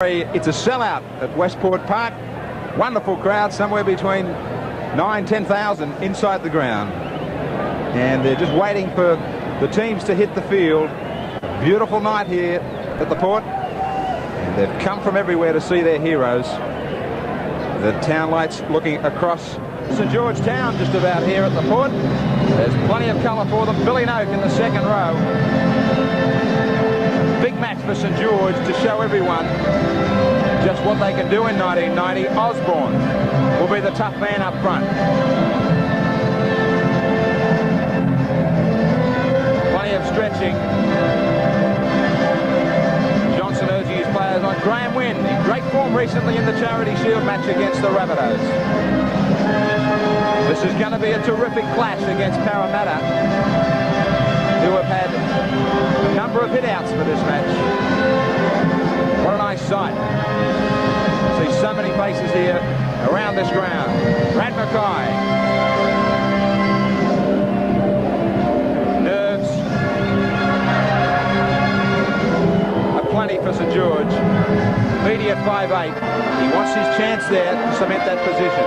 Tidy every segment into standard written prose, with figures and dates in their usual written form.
It's a sellout at Westport Park. Wonderful crowd, somewhere between 9,000–10,000 inside the ground. And they're just waiting for the teams to hit the field. A beautiful night here at the Port. And they've come from everywhere to see their heroes. The town lights looking across St George Town just about here at the Port. There's plenty of colour for them. Billy Noke in the second row. Big match for St George to show everyone just what they can do in 1990. Osborne will be the tough man up front. Plenty of stretching. Johnson urging his players on. Graeme WYNN in great form recently in the Charity Shield match against the Rabbitohs. This is going to be a terrific clash against Parramatta, who have had a number of hit-outs for this match. What a nice sight. See so many faces here around this ground. Brad McCallum. Nerves aplenty for St George. BEATTIE at 5'8". He wants his chance there to cement that position.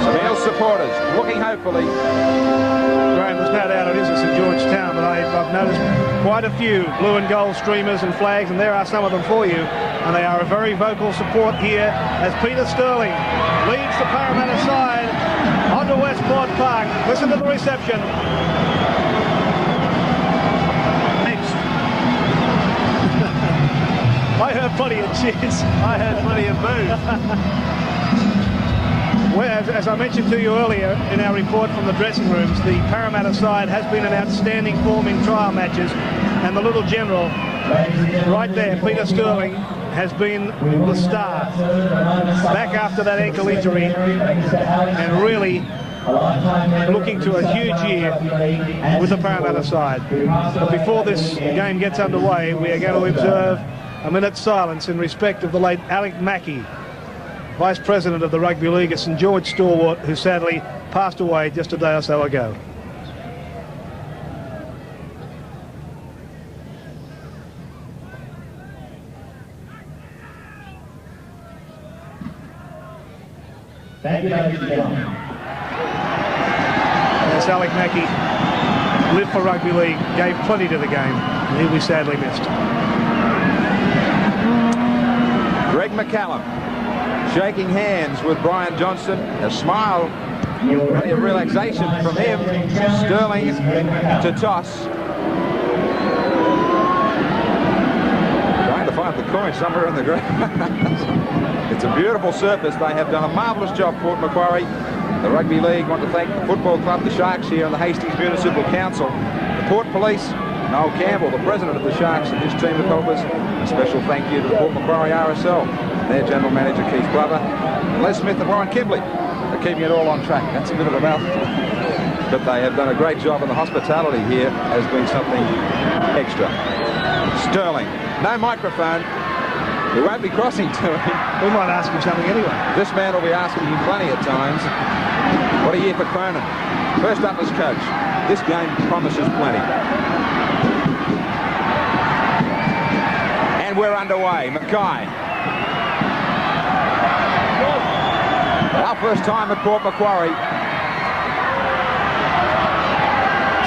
Some EELS supporters looking hopefully. Graeme, there's no doubt it is at St George Town, but I've noticed quite a few blue and gold streamers and flags, and there are some of them for you. And they are a very vocal support here as Peter Sterling leads the Parramatta side onto Westport Park. Listen to the reception. Thanks. I heard plenty of cheers. I heard plenty of boos. Well, as I mentioned to you earlier in our report from the dressing rooms, the Parramatta side has been in outstanding form in trial matches, and the little general right there, Peter Sterling, has been the star back after that ankle injury and really looking to a huge year with the Parramatta side. But before this game gets underway, we are going to observe a minute's silence in respect of the late Alec Mackay, Vice President of the Rugby League at St George stalwart, who sadly passed away just a day or so ago. Thank you, ladies and gentlemen. Yes, Alec Mackay lived for rugby league, gave plenty to the game, and he'll be sadly missed. Greg McCallum shaking hands with Brian Johnston. A smile, plenty of relaxation from him. Sterling to toss. Trying to find the coin somewhere on the ground. It's a beautiful surface. They have done a marvellous job, Port Macquarie. The Rugby League want to thank the Football Club, the Sharks here, and the Hastings Municipal Council. The Port Police, Noel Campbell, the president of the Sharks, and his team of helpers. A special thank you to the Port Macquarie RSL, their general manager Keith Glover, and Les Smith and Warren Kimbley are keeping it all on track. That's a bit of a mouthful, but they have done a great job, and the hospitality here has been something extra. Sterling, no microphone. We won't be crossing to him. We might ask him something anyway. This man will be asking him plenty at times. What a year for Cronin. First up as coach. This game promises plenty. And we're underway. Mackay. Our first time at Port Macquarie.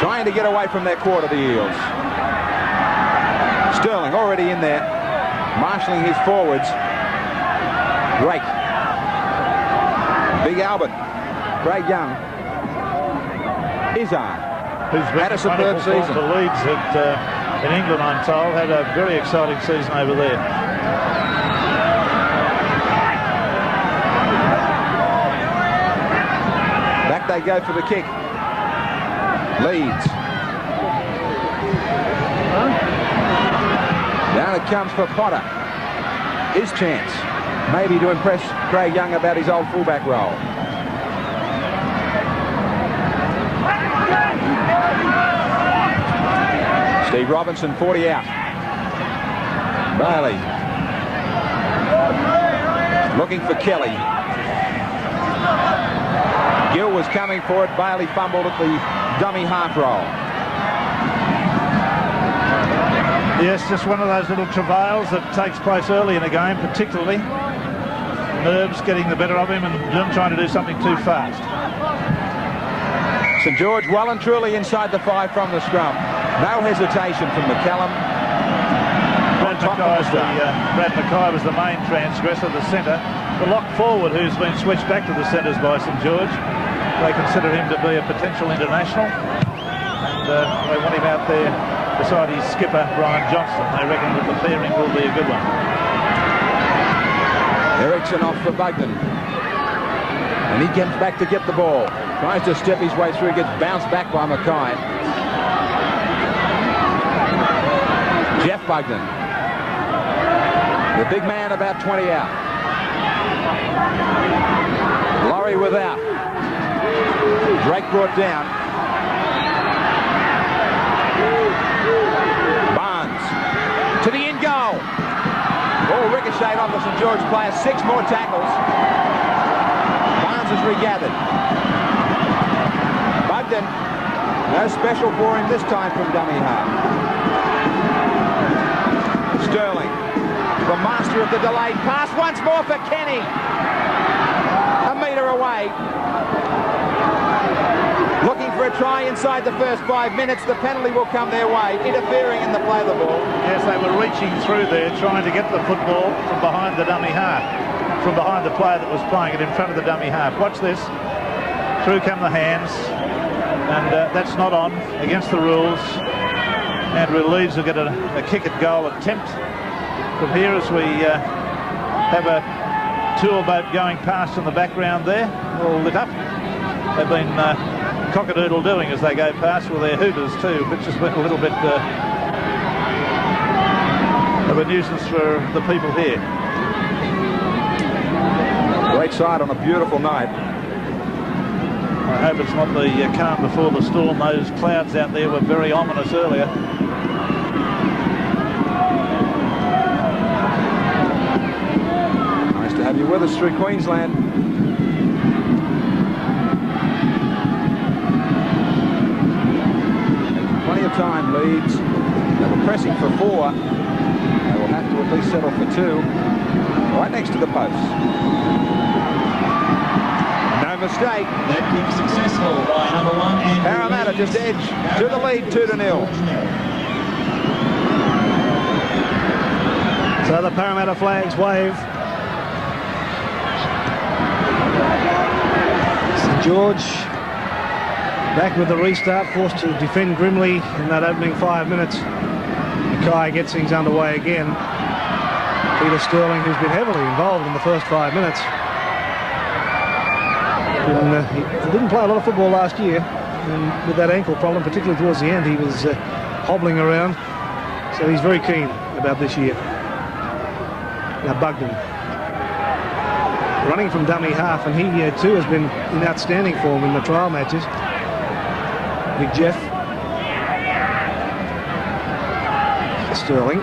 Trying to get away from their quarter, the EELS. Sterling already in there, marshalling his forwards. Great. Big Albert. Craig Young. IZZARD. Who's been had a superb season. The Leeds in England, I'm told, had a very exciting season over there. Back they go for the kick. LEEDS. Down it comes for Potter. His chance, maybe to impress Craig Young about his old fullback role. Steve Robinson, 40 out. Bailey. Looking for Kelly. Gill was coming for it. Bailey fumbled at the dummy half roll. Yes, just one of those little travails that takes place early in a game, particularly. Nerves getting the better of him and trying to do something too fast. St George well and truly inside the 5 from the scrum. No hesitation from McCallum. Brad Mackay was the main transgressor, the centre. The lock forward, who's been switched back to the centres by St George. They consider him to be a potential international. And they want him out there beside his skipper, Brian Johnston. They reckon that the pairing will be a good one. ERICKSON off for BUGDEN. And he comes back to get the ball. Tries to step his way through, gets bounced back by Mackay. Geoff BUGDEN. The big man about 20 out. LAURIE without. Drake brought down. Barnes to the in goal. Ball ricocheted off the St George player. 6 more tackles. Barnes has regathered. BUGDEN, no special for him this time from dummy half. Sterling, the master of the delayed pass. Once more for Kenny. A metre away. Looking for a try inside the first 5 minutes. The penalty will come their way, interfering in the play of the ball. Yes, they were reaching through there, trying to get the football from behind the dummy half, from behind the player that was playing it in front of the dummy half. Watch this. Through come the hands, and that's not on, against the rules. Andrew Leeds will get a kick at goal attempt from here as we have a tour boat going past in the background there, all lit up. They've been cock-a-doodle doing as they go past with their hooters too, which has been a little bit of a nuisance for the people here. Great sight on a beautiful night. I hope it's not the calm before the storm. Those clouds out there were very ominous earlier. Nice to have you with us through Queensland. Plenty of time, Leeds. They were pressing for 4. They will have to at least settle for 2. Right next to the post. No mistake. That kick successful by number 1. Parramatta just edge to the lead, 2-0. So the Parramatta flags wave. St George back with the restart, forced to defend grimly in that opening 5 minutes. Mackay gets things underway again. Peter Sterling, who's been heavily involved in the first 5 minutes. He didn't play a lot of football last year, and with that ankle problem, particularly towards the end, he was hobbling around. So he's very keen about this year. Now BUGDEN running from dummy half, and he too has been in outstanding form in the trial matches. Big Geoff. Sterling.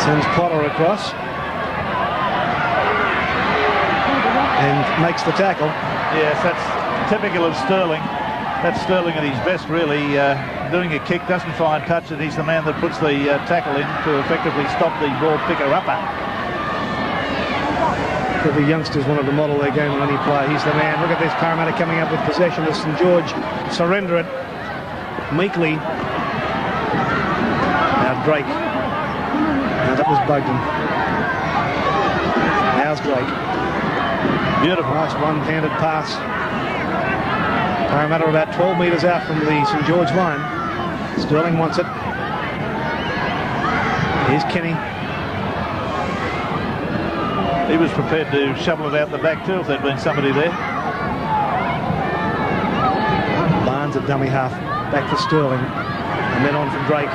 Sends Potter across. And makes the tackle. Yes, that's typical of Sterling. That's Sterling at his best, really. Doing a kick, doesn't find touch, and he's the man that puts the tackle in to effectively stop the ball picker-upper. The youngsters wanted to model their game on any play. He's the man. Look at this, Parramatta coming up with possession as St George surrender it meekly. Now Drake. Now that was BUGDEN. How's Drake? Beautiful. Nice one-handed pass. Parramatta about 12 metres out from the St George line. Sterling wants it. Here's Kenny. He was prepared to shovel it out the back too if there'd been somebody there. Barnes at dummy half. Back for Sterling. And then on from Drake.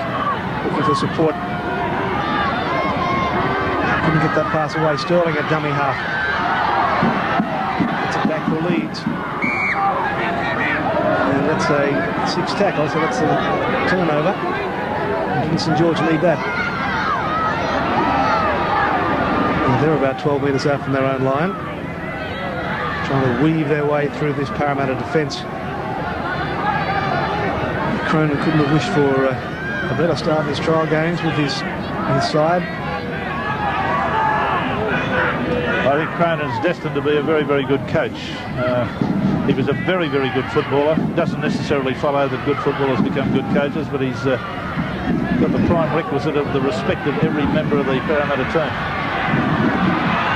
Looking for support. Couldn't get that pass away. Sterling at dummy half. It's it back for Leeds. And that's a 6 tackle, so that's a turnover. And didn't St George lead that? And they're about 12 metres out from their own line. Trying to weave their way through this Parramatta defence. Cronin couldn't have wished for a better start in his trial games with his side. I think Cronin's destined to be a very, very good coach. He was a very, very good footballer. Doesn't necessarily follow that good footballers become good coaches, but he's got the prime requisite of the respect of every member of the Parramatta team.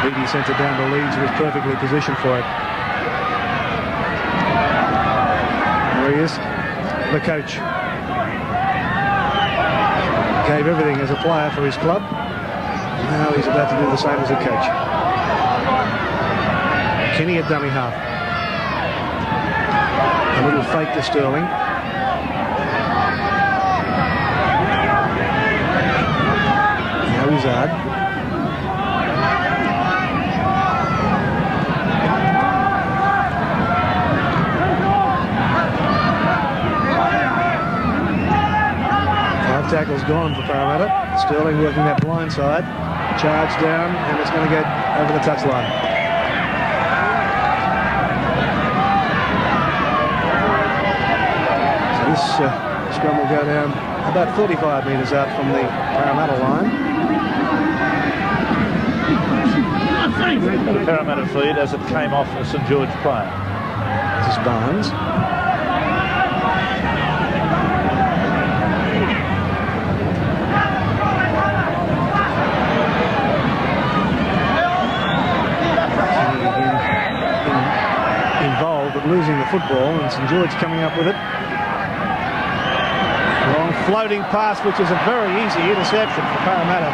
Beattie sent it down to Leeds, was perfectly positioned for it. There he is, the coach. Gave everything as a player for his club. Now he's about to do the same as a coach. Kenny at dummy half. A little fake to Sterling. Now IZZARD. Tackle's gone for Parramatta. Sterling working that blind side. Charge down, and it's going to get over the touchline. So this scrum will go down about 45 metres out from the Parramatta line. The Parramatta feed as it came off a St George player. This is Barnes. Losing the football, and St George coming up with it. Long floating pass, which is a very easy interception for Parramatta.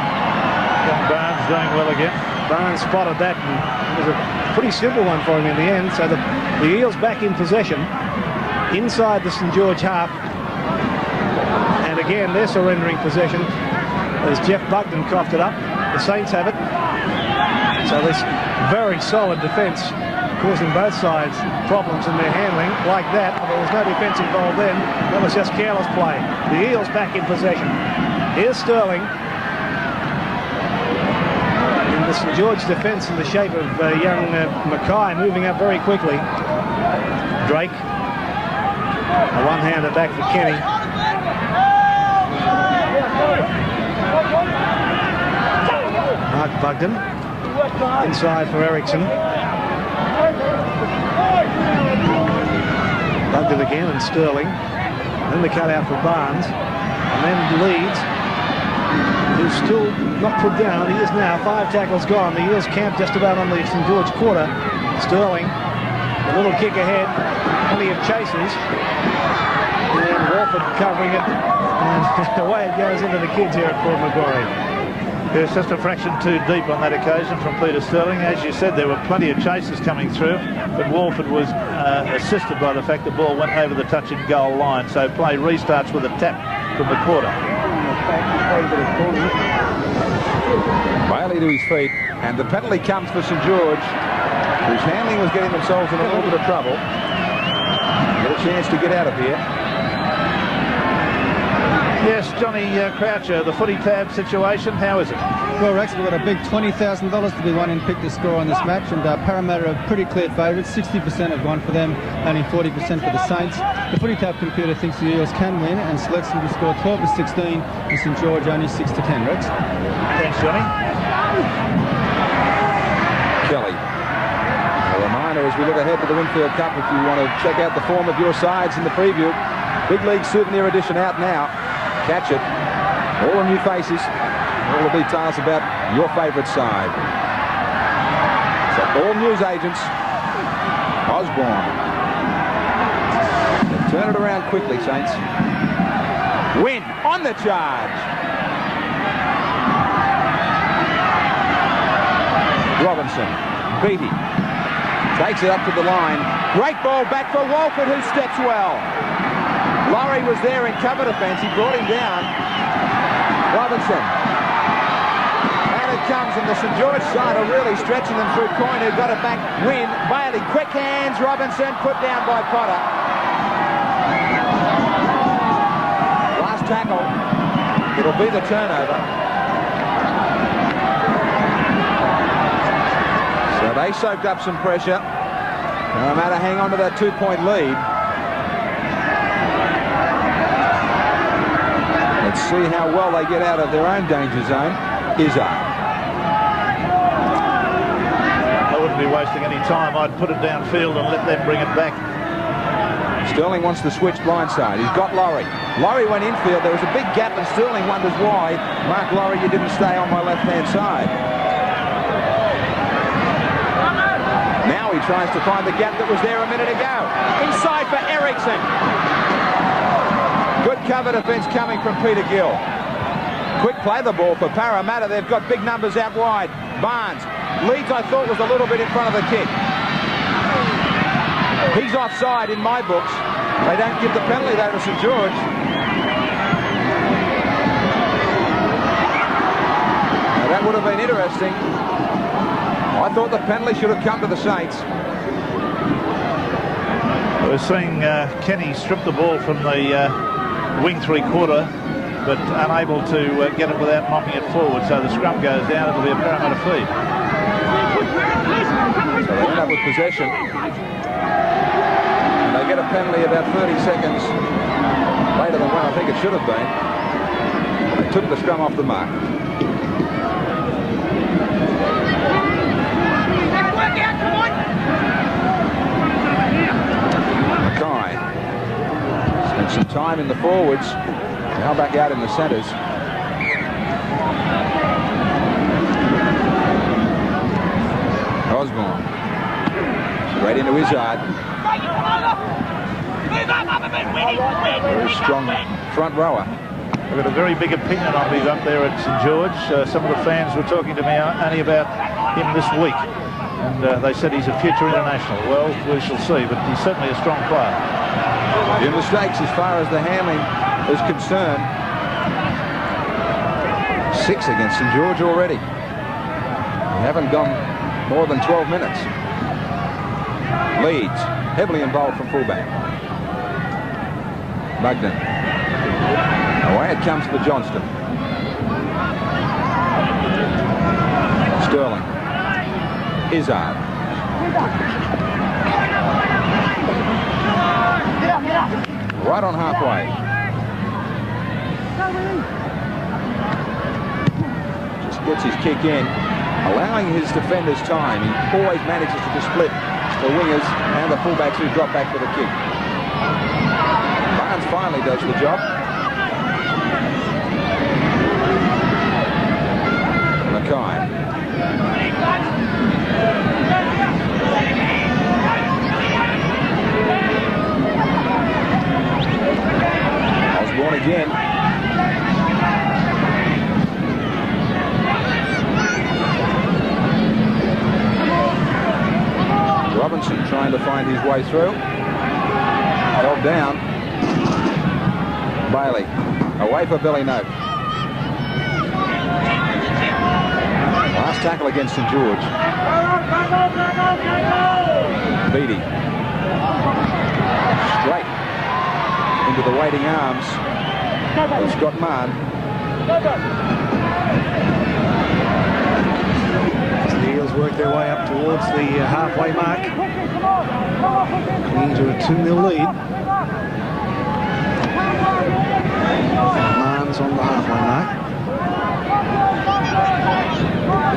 Barnes doing well again. Barnes spotted that, and it was a pretty simple one for him in the end. So the Eels back in possession inside the St George half, and again they're surrendering possession as Geoff Bugden coughed it up. The Saints have it. So this very solid defence, causing both sides problems in their handling like that. There was no defence involved then. That was just careless play. The Eels back in possession. Here's Sterling. And the St George defence in the shape of young MACKAY moving up very quickly. Drake. A one-hander back for Kenny. Mark Bugden. Inside for ERICKSON. Bugden again and Sterling. Then the cut out for Barnes. And then LEEDS, who's still not put down. He is now. 5 tackles gone. The Eels camp just about on the St George quarter. Sterling, a little kick ahead. Plenty of chases. And WALFORD covering it. And away it goes into the kids here at Port Macquarie. It's just a fraction too deep on that occasion from Peter Sterling. As you said, there were plenty of chases coming through, but WALFORD was assisted by the fact the ball went over the touch and goal line. So play restarts with a tap from the quarter. Wally to his feet, and the penalty comes for St George, whose handling was getting themselves in a little bit of trouble. Get a chance to get out of here. Yes, Johnny Croucher, the footy tab situation, how is it? Well, Rex, we've got a big $20,000 to be won in pick the score on this match, and Parramatta are pretty clear favourites. 60% have gone for them, only 40% for the Saints. The footy tab computer thinks the Eels can win and selects them to score 12-16 and St George only 6-10. Rex? Thanks, Johnny. Kelly. A reminder as we look ahead to the Winfield Cup, if you want to check out the form of your sides in the preview, Big League Souvenir Edition out now. Catch it. All the new faces. All the details about your favourite side. So all news agents. OSBORNE. They'll turn it around quickly, Saints. WYNN on the charge. Robinson. Beattie. Takes it up to the line. Great ball back for WALFORD, who steps well. LAURIE was there in cover defence. He brought him down. Robinson. And it comes, and the St George side are really stretching them through. COYNE, who got it back. WYNN. Bailey. Quick hands. Robinson put down by Potter. Last tackle. It'll be the turnover. So they soaked up some pressure. No matter hang on to that 2-point lead. Let's see how well they get out of their own danger zone. IZZARD. I wouldn't be wasting any time. I'd put it downfield and let them bring it back. Sterling wants to switch blindside. He's got Laurie. Laurie went infield. There was a big gap, and Sterling wonders why. Mark Laurie, you didn't stay on my left-hand side. Now he tries to find the gap that was there a minute ago. Inside for ERICKSON. Good cover defence coming from Peter Gill. Quick play the ball for Parramatta. They've got big numbers out wide. Barnes. Leeds, I thought, was a little bit in front of the kick. He's offside in my books. They don't give the penalty, though, to St George. Now, that would have been interesting. I thought the penalty should have come to the Saints. We're seeing Kenny strip the ball from the wing three-quarter, but unable to get it without knocking it forward. So the scrum goes down. It'll be a Parramatta feed. So they end up with possession. And they get a penalty about 30 seconds later than when I think it should have been. They took the scrum off the mark. MACKAY spent some time in the forwards, now back out in the centres. OSBORNE straight into IZZARD. Very strong front rower. I've got a very big opinion on me up there at St George. Some of the fans were talking to me only about him this week, and they said he's a future international. Well, we shall see, but he's certainly a strong player. Few mistakes as far as the handling is concerned. 6 against St George already. They haven't gone more than 12 minutes. LEEDS heavily involved from fullback. BUGDEN. Away it comes for JOHNSTON. Sterling. IZZARD. Right on halfway. Just gets his kick in, allowing his defenders time. He always manages to split the wingers and the fullbacks who drop back for the kick. Barnes finally does the job. MACKAY. OSBORNE again. Robinson trying to find his way through. Held down. Bailey. Away for Billy Note. Last tackle against St George. Beattie. Straight into the waiting arms of Scott Mahon. As the Eels work their way up towards the halfway mark, into a 2-0 lead. Mahon's on the halfway mark.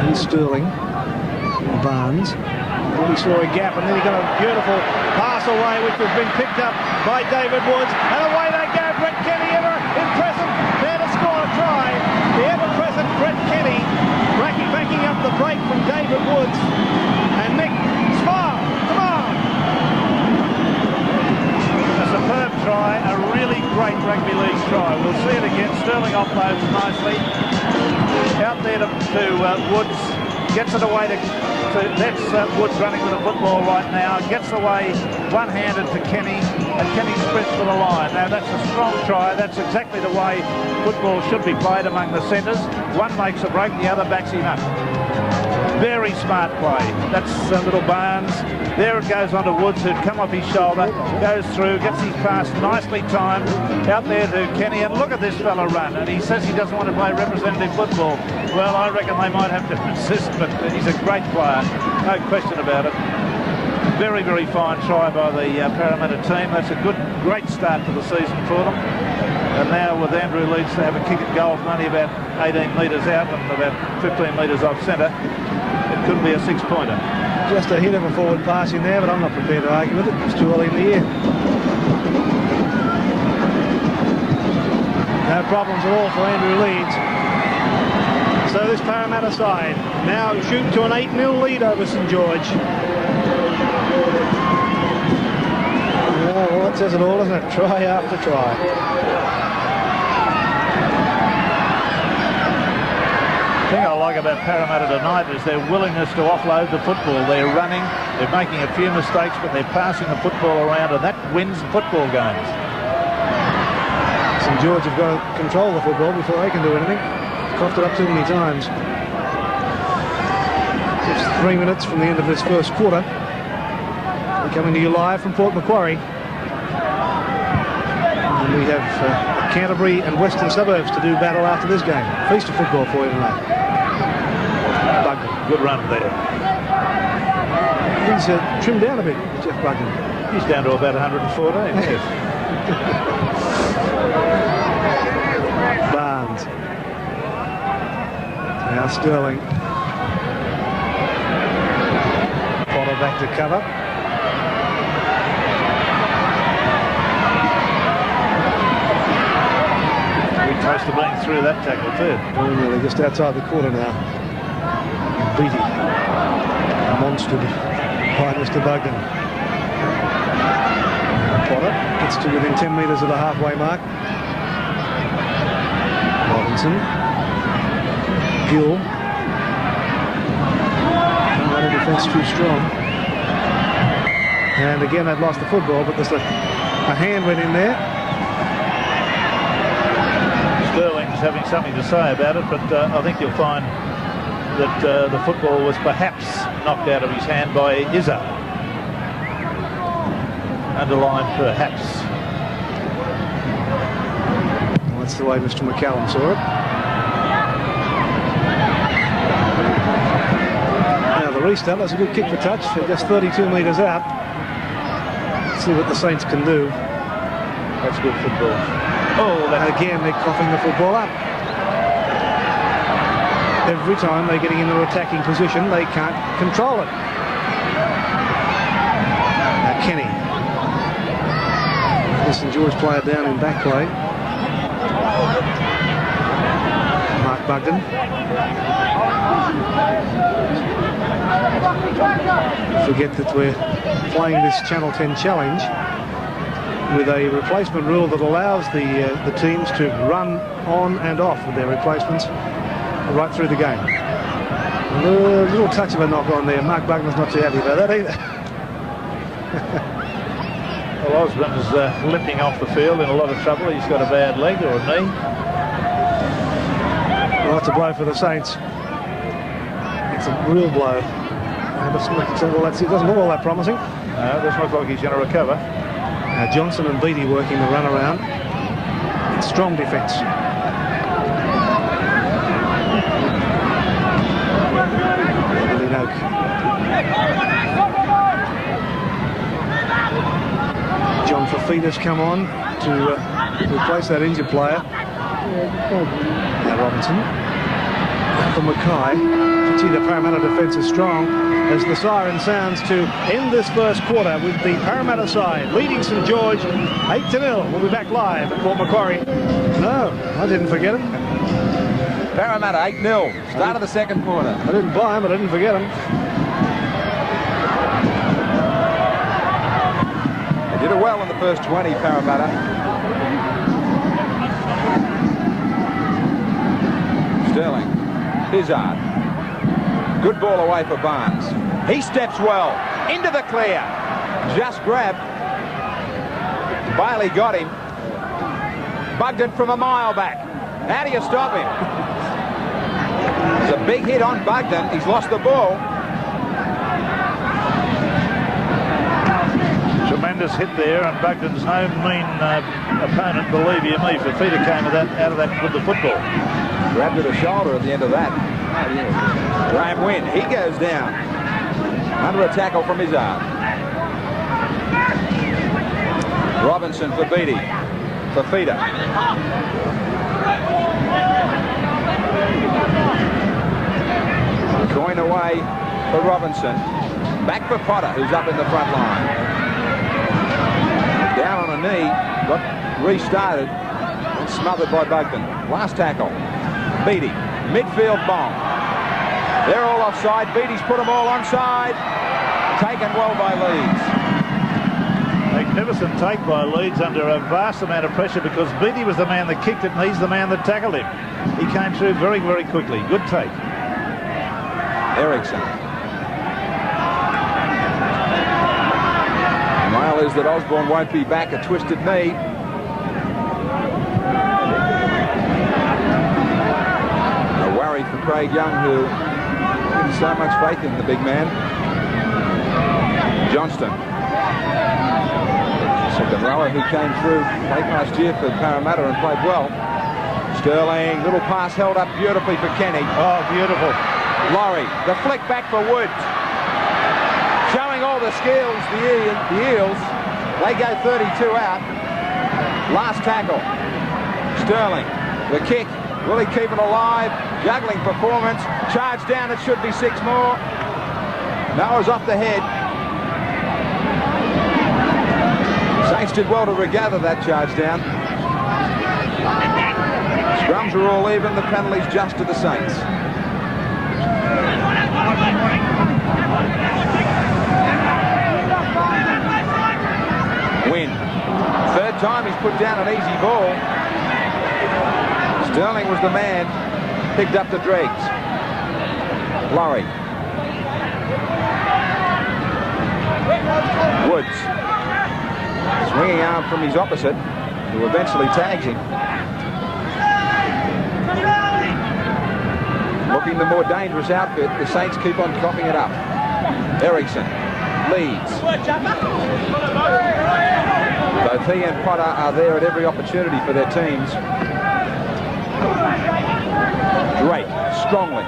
And Sterling, Barnes. We saw a gap, and then he got a beautiful pass away, which has been picked up by David Woods. And away they go. Brett Kenny, ever impressive, there to score a try. The ever-present Brett Kenny backing up the break from David Woods. And Nick, smile, come on. A superb try, a really great rugby league try. We'll see it again. Sterling offloads nicely. Out there to Woods. Gets it away to that's Woods running with the football right now. Gets away one-handed to Kenny, and Kenny sprints for the line. Now that's a strong try. That's exactly the way football should be played among the centres. One makes a break, the other backs him up. Very smart play. That's little Barnes. There it goes onto Woods, who'd come off his shoulder, goes through, gets his pass nicely timed, out there to Kenny, and look at this fella run, and he says he doesn't want to play representative football. Well, I reckon they might have to insist, but he's a great player, no question about it. Very, very fine try by the Parramatta team. That's a great start to the season for them. And now with Andrew Leeds to have a kick at goal from only about 18 metres out and about 15 metres off centre, it could be a 6-pointer. Just a hit of a forward pass in there, but I'm not prepared to argue with it. It's too early in the year. No problems at all for Andrew Leeds. So this Parramatta side now shoot to an 8-0 lead over St George. Well, that says it all, doesn't it? Try after try. The thing I like about Parramatta tonight is their willingness to offload the football. They're running, they're making a few mistakes, but they're passing the football around, and that wins football games. St George have got to control the football before they can do anything. Coughed it up too many times. Just 3 minutes from the end of this first quarter. We're coming to you live from Port Macquarie. And we have Canterbury and Western Suburbs to do battle after this game. Feast of football for you tonight. Bugden. Good run there. He's trimmed down a bit, Geoff Bugden. He's down to about 114, yes. Barnes. Now Sterling. Potter back to cover. Close to being through that tackle too. Really just outside the corner now. Beattie. Monstered by Mr. Bugden. Potter gets to within 10 metres of the halfway mark. Robinson. Gill. The defence too strong. And again they've lost the football, but there's a hand went in there. Sterling's having something to say about it, but I think you'll find that the football was perhaps knocked out of his hand by IZZARD. Underlined perhaps. Well, that's the way Mr. McCallum saw it. Now the restart, that's a good kick for touch. They're just 32 metres out. Let's see what the Saints can do. That's good football. Oh, and again they're coughing the football up. Every time they're getting into an attacking position, they can't control it. Now Kenny. The St George player down in back play. Mark Bugden. Forget that we're playing this Channel 10 challenge with a replacement rule that allows the teams to run on and off with their replacements right through the game. A little touch of a knock on there. Mark Bugden's not too happy about that either. Well, Osborne's limping off the field in a lot of trouble. He's got a bad leg or a knee. Well, that's a blow for the Saints. It's a real blow. Well, it doesn't look all that promising. No, it doesn't look like he's going to recover. Now Johnson and Beattie working the run around. Strong defence. NOKE. John FIFITA's come on to replace that injured player. Now Robinson. For MACKAY. Gee, the Parramatta defence is strong as the siren sounds to end this first quarter with the Parramatta side leading St George 8-0. We'll be back live at Port Macquarie. No, I didn't forget him. Parramatta 8-0. Start of the second quarter. I didn't buy him, but I didn't forget him. They did it well in the first 20, Parramatta. Sterling. IZZARD. Good ball away for Barnes. He steps well into the clear. Just grabbed. Bailey got him. Bugden from a mile back. How do you stop him? It's a big hit on Bugden. He's lost the ball. Tremendous hit there, and Bugden's no mean opponent, believe you me. FIFITA came out of that with the football. Grabbed at a shoulder at the end of that. Graeme WYNN, he goes down. Under a tackle from IZZARD. Robinson for Beattie. FIFITA. Going away for Robinson. Back for Potter, who's up in the front line. Down on a knee, got restarted and smothered by Bugden. Last tackle. Beattie, midfield bomb. They're all offside. Beattie's put them all onside. Taken well by Leeds. Magnificent take by Leeds under a vast amount of pressure because Beattie was the man that kicked it and he's the man that tackled him. He came through very, very quickly. Good take. ERICKSON. The mail is that Osborne won't be back, a twisted knee. A worry for Craig Young, who has so much faith in the big man. Johnston. Second rower who came through late last year for Parramatta and played well. Sterling, little pass held up beautifully for Kenny. Oh, beautiful. Laurie, the flick back for Woods. Showing all the skills, the Eels. They go 32 out. Last tackle. Sterling, the kick. Will he keep it alive? Juggling performance. Charge down, it should be 6 more. Noah's off the head. Saints did well to regather that charge down. Scrums are all even, the penalties just to the Saints. WYNN. Third time he's put down an easy ball. Sterling was the man, picked up the dregs. Laurie. Woods. Swinging arm from his opposite, who eventually tags him. Looking the more dangerous outfit, the Saints keep on coughing it up. ERICKSON leads. Both he and Potter are there at every opportunity for their teams. Drake, strongly.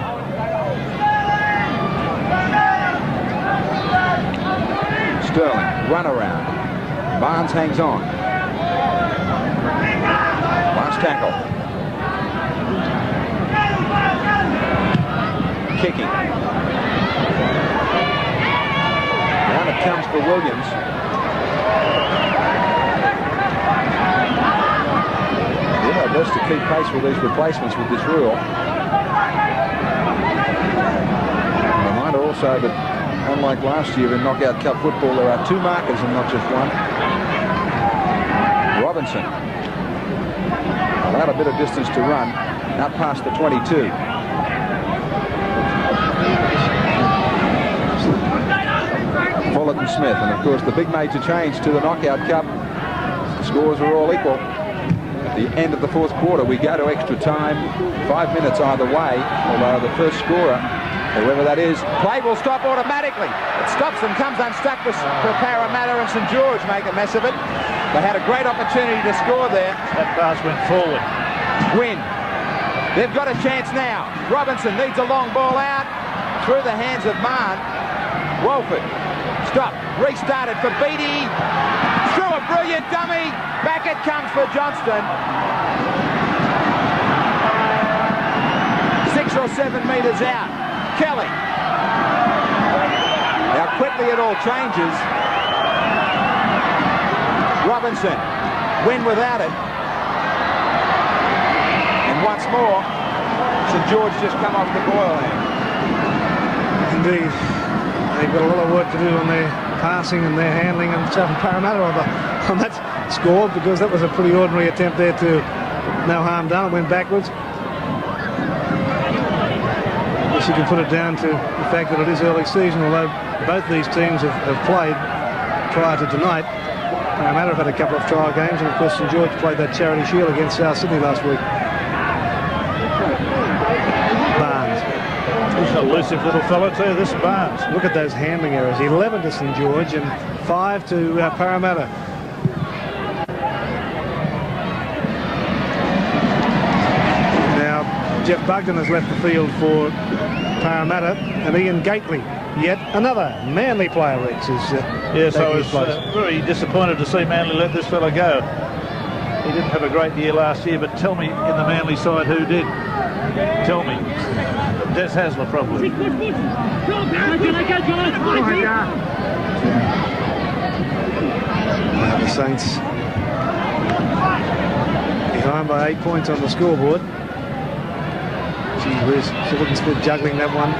Sterling, run around. Barnes hangs on. Last tackle. Kicking. Down it comes for Williams. Doing our best to keep pace with these replacements with this rule. Reminder also that unlike last year in Knockout Cup football, there are 2 markers and not just one. Robinson allowed a bit of distance to run, out past the 22. Fullerton-Smith, and of course the big major change to the Knockout Cup. The scores are all equal. At the end of the 4th quarter, we go to extra time, 5 minutes either way, although the first scorer, whoever that is, play will stop automatically. It stops and comes unstuck for Parramatta, and St George make a mess of it. They had a great opportunity to score there. That pass went forward. WYNN. They've got a chance now. Robinson needs a long ball out through the hands of Mahon. WALFORD. Stop. Restarted for Beattie. Through a brilliant dummy. Back it comes for Johnston. 6 or 7 metres out. Kelly. How quickly it all changes. Robinson. WYNN without it. And once more, St George just come off the boil there. Indeed. They've got a lot of work to do on their passing and their handling, and Parramatta on that score, because that was a pretty ordinary attempt there to no harm done. It went backwards. I guess you can put it down to the fact that it is early season, although both these teams have played prior to tonight. Parramatta have had a couple of trial games, and of course St George played that Charity Shield against South Sydney last week. Barnes. He's an elusive little fellow too, this Barnes. Look at those handling errors. 11 to St George and 5 to Parramatta. Now, Geoff Bugden has left the field for Parramatta, and Ian Gately, yet another Manly player, Rex, is yes, I was very disappointed to see Manly let this fella go. he didn't have a great year last year, but tell me in the Manly side who did. Tell me. Des Hasler probably. The Saints behind by 8 points on the scoreboard. Gee whiz, FULLERTON-SMITH juggling that one.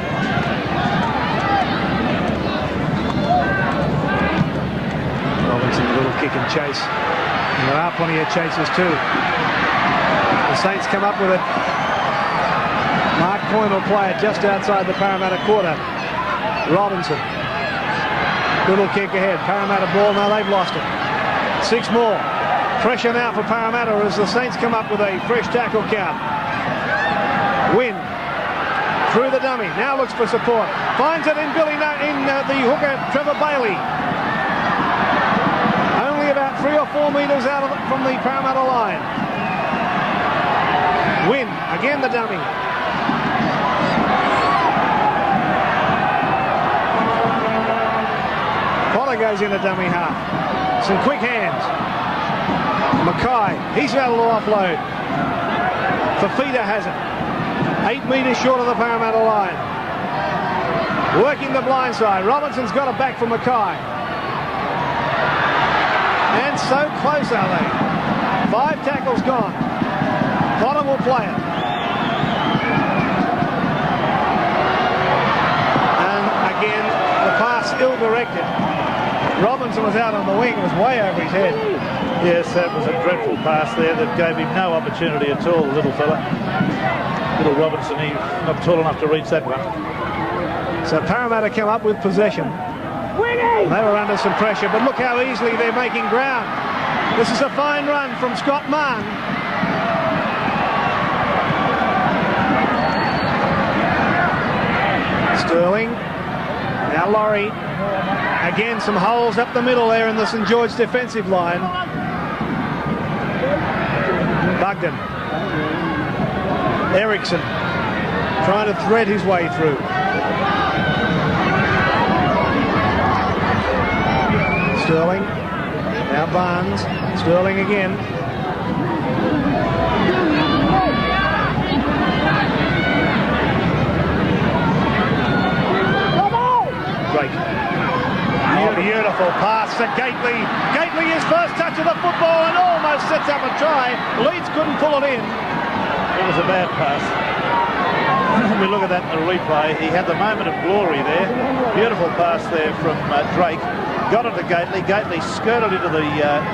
Robinson, a little kick and chase. And there are plenty of chases too. The Saints come up with it. Mark COYNE will play it just outside the Parramatta quarter. Robinson. Little kick ahead. Parramatta ball. Now they've lost it. 6 more. Pressure now for Parramatta as the Saints come up with a fresh tackle count. WYNN through the dummy. Now looks for support. Finds it in the hooker, Trevor Bailey. Only about 3 or 4 metres out from the Parramatta line. WYNN, again the dummy. Potter goes in the dummy half. Some quick hands. MACKAY, he's able to offload. FIFITA has it. 8 metres short of the Parramatta line. Working the blind side. Robinson's got it back for MACKAY. And so close are they. 5 tackles gone. Potter will play it. And again, the pass ill-directed. Robinson was out on the wing. It was way over his head. Yes, that was a dreadful pass there that gave him no opportunity at all, the little fella. Little Robinson, he's not tall enough to reach that one. So Parramatta come up with possession. They were under some pressure, but look how easily they're making ground. This is a fine run from Scott Mahon. Sterling. Now Laurie. Again, some holes up the middle there in the St George defensive line. BUGDEN. ERICKSON trying to thread his way through. Sterling. Now Barnes. Sterling again. Great. Beautiful pass to Gately. Gately, his first touch of the football and almost sets up a try. Leeds couldn't pull it in. It was a bad pass. We look at that in the replay. He had the moment of glory there. Beautiful pass there from Drake. Got it to Gately. Gately skirted into the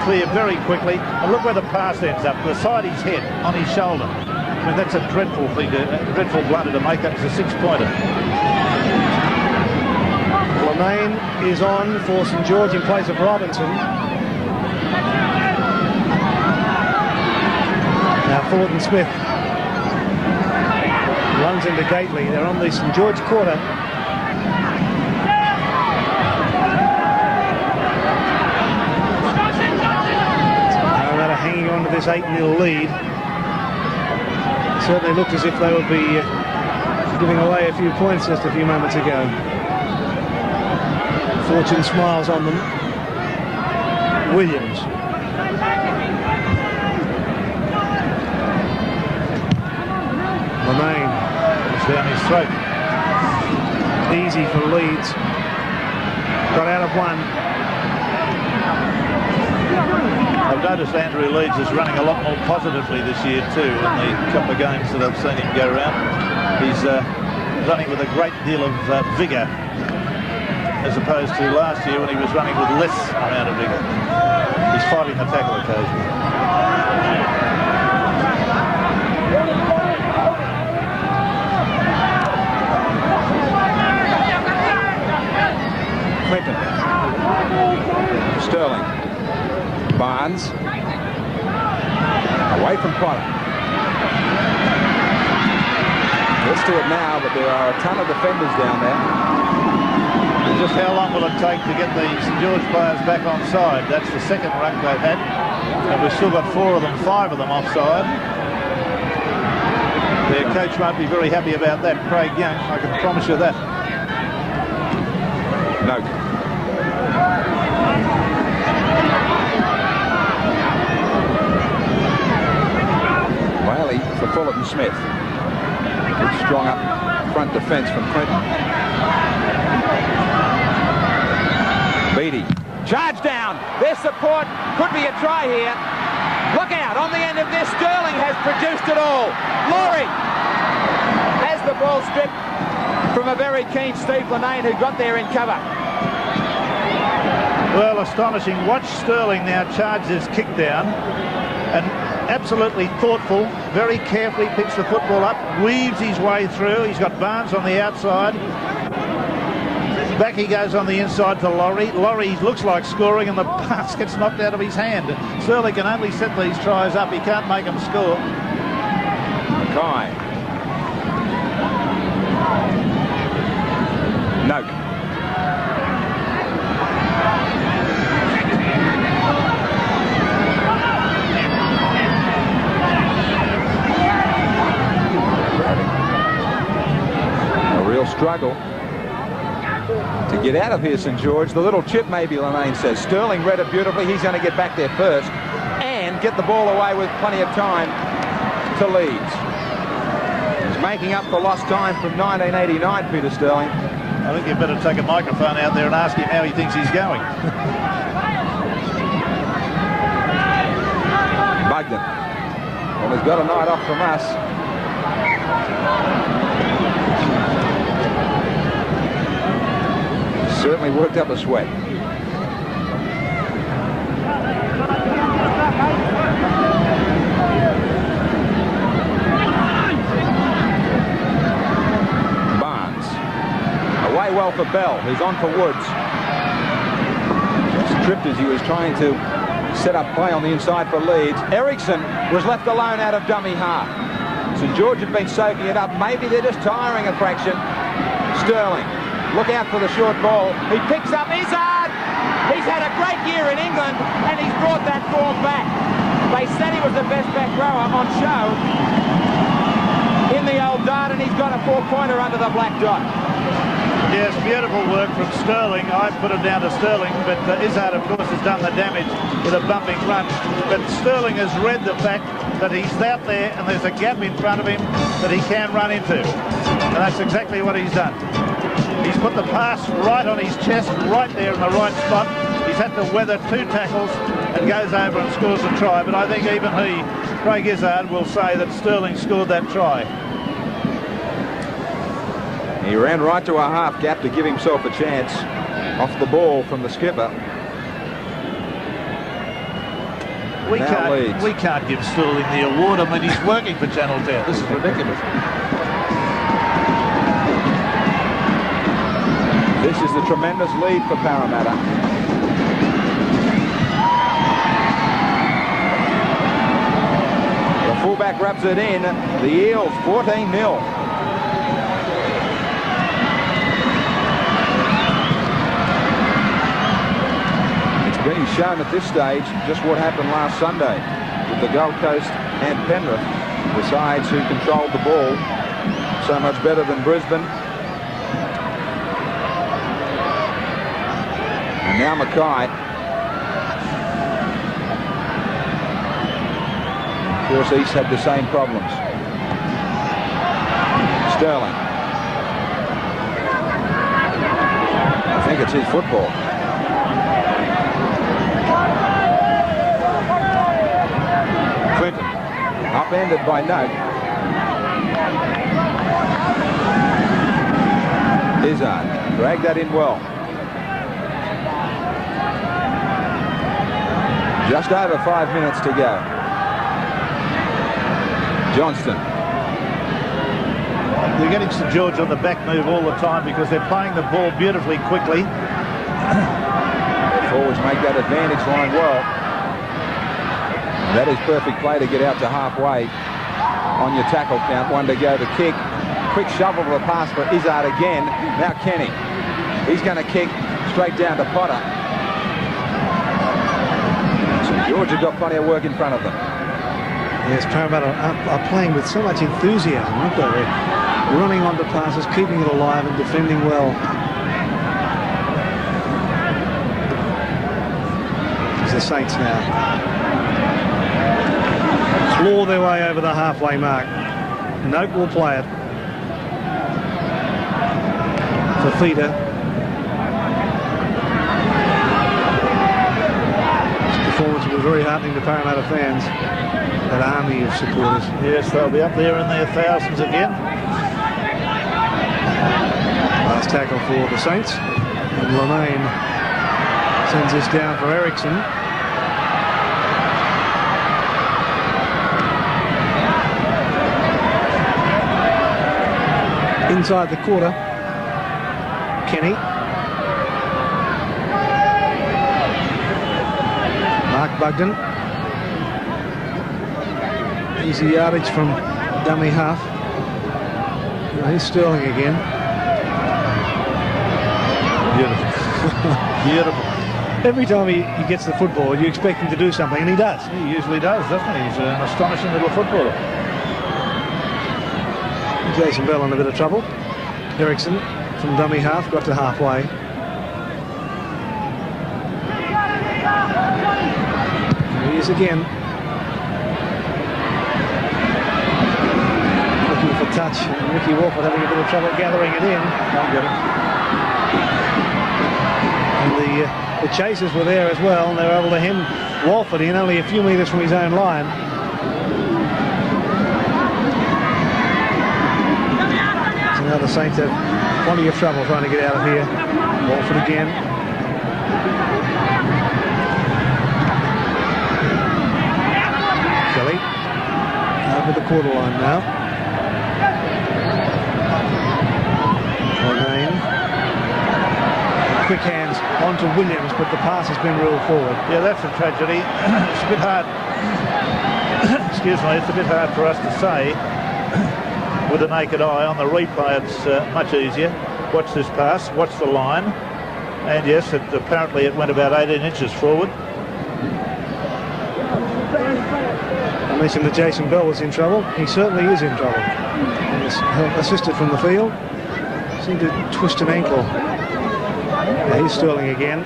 clear very quickly. And look where the pass ends up. Beside his head, on his shoulder. I mean, that's a dreadful thing, a dreadful blunder to make. That was a 6-pointer. LINNANE is on for St George in place of Robinson. Now FULLERTON-SMITH runs into Gately. They're on the St George quarter. Parramatta hanging on to this 8-0 lead. Certainly looked as if they would be giving away a few points just a few moments ago. Fortune smiles on them. Williams. LINNANE. It's down his throat. Easy for Leeds. Got out of one. I've noticed Andrew Leeds is running a lot more positively this year too in the couple of games that I've seen him go around. He's running with a great deal of vigour, as opposed to last year when he was running with less amount of vigour. He's fighting the tackle occasionally. Clinton. Sterling. Barnes. Away from Potter. Let's do it now, but there are a ton of defenders down there. And just how long will it take to get the St George players back on side? That's the second ruck they've had. And we've still got 4 of them, 5 of them offside. Their coach won't be very happy about that, Craig Young, I can promise you that. NOKE. Fullerton-Smith. Good strong up front defence from Clinton. Beattie. Charge down. Their support could be a try here. Look out. On the end of this, Sterling has produced it all. LAURIE has the ball stripped from a very keen Steve LINNANE, who got there in cover. Well, astonishing. Watch Sterling now charge this kick down, and absolutely thoughtful, very carefully picks the football up, weaves his way through. He's got Barnes on the outside. Back he goes on the inside to LAURIE. LAURIE looks like scoring, and the pass gets knocked out of his hand. Sterling can only set these tries up. He can't make them score. MACKAY. NOKE. A real struggle to get out of here, St George. The little chip, maybe, LINNANE says. Sterling read it beautifully. He's going to get back there first and get the ball away with plenty of time to Leeds. He's making up for lost time from 1989, Peter Sterling. I think you better take a microphone out there and ask him how he thinks he's going. BUGDEN. Well, he's got a night off from us. Certainly worked up a sweat. Barnes. Away well for Bell, who's on for Woods. Just tripped as he was trying to set up play on the inside for Leeds. ERICKSON was left alone out of dummy half. St George have been soaking it up. Maybe they're just tiring a fraction. Sterling. Look out for the short ball. He picks up IZZARD. He's had a great year in England, and he's brought that form back. They said he was the best back rower on show in the old dart, and he's got a 4-pointer under the black dot. Yes, beautiful work from Sterling. I put it down to Sterling, but IZZARD, of course, has done the damage with a bumping run. But Sterling has read the fact that he's out there and there's a gap in front of him that he can run into. And that's exactly what he's done. He's put the pass right on his chest, right there in the right spot. He's had to weather 2 tackles and goes over and scores a try. But I think even he, Craig IZZARD, will say that Sterling scored that try. He ran right to a half gap to give himself a chance off the ball from the skipper. We can't give Sterling the award. I mean, he's working for Channel 10. This is ridiculous. This is the tremendous lead for Parramatta. The fullback wraps it in. The Eels 14-0. It's being shown at this stage just what happened last Sunday with the Gold Coast and Penrith, the sides who controlled the ball so much better than Brisbane. And now MACKAY. Of course, East had the same problems. Sterling. I think it's his football. Clinton. Upended by NOKE. IZZARD. Dragged that in well. Just over 5 minutes to go. JOHNSTON. They're getting St George on the back move all the time because they're playing the ball beautifully quickly. Forwards make that advantage line well. And that is perfect play to get out to halfway on your tackle count. 1 to go to kick. Quick shovel to the pass for IZZARD again. Now Kenny. He's going to kick straight down to Potter. George have got plenty of work in front of them. Yes, Parramatta are playing with so much enthusiasm, aren't they? They're running onto passes, keeping it alive and defending well. It's the Saints now claw their way over the halfway mark. NOKE will play it. FIFITA. This performance will be very heartening to Parramatta fans. That army of supporters. Yes, they'll be up there in their thousands again. Last tackle for the Saints. And LINNANE sends this down for ERICKSON. Inside the quarter, Kenny. BUGDEN. Easy yardage from dummy half. Here's Sterling again. Beautiful. Beautiful. Every time he gets the football, you expect him to do something, and he does. He usually does, doesn't he? He's an astonishing little footballer. Jason Bell in a bit of trouble. ERICKSON from dummy half got to halfway. Here he is again. Looking for touch. And Ricky Walford having a bit of trouble gathering it in. Can't get it. And the chasers were there as well, and they were able to hem Walford in only a few metres from his own line. So now the Saints have plenty of trouble trying to get out of here. Walford again. Kelly over the quarter line now. LINNANE. Quick hands onto Williams, but the pass has been ruled forward. Yeah, that's a tragedy. It's a bit hard. Excuse me, it's a bit hard for us to say with the naked eye. On the replay, it's much easier. Watch this pass, watch the line. And yes, apparently it went about 18 inches forward. I mentioned that Jason Bell was in trouble. He certainly is in trouble. He's assisted from the field. Seemed to twist an ankle. Yeah, here's Sterling again,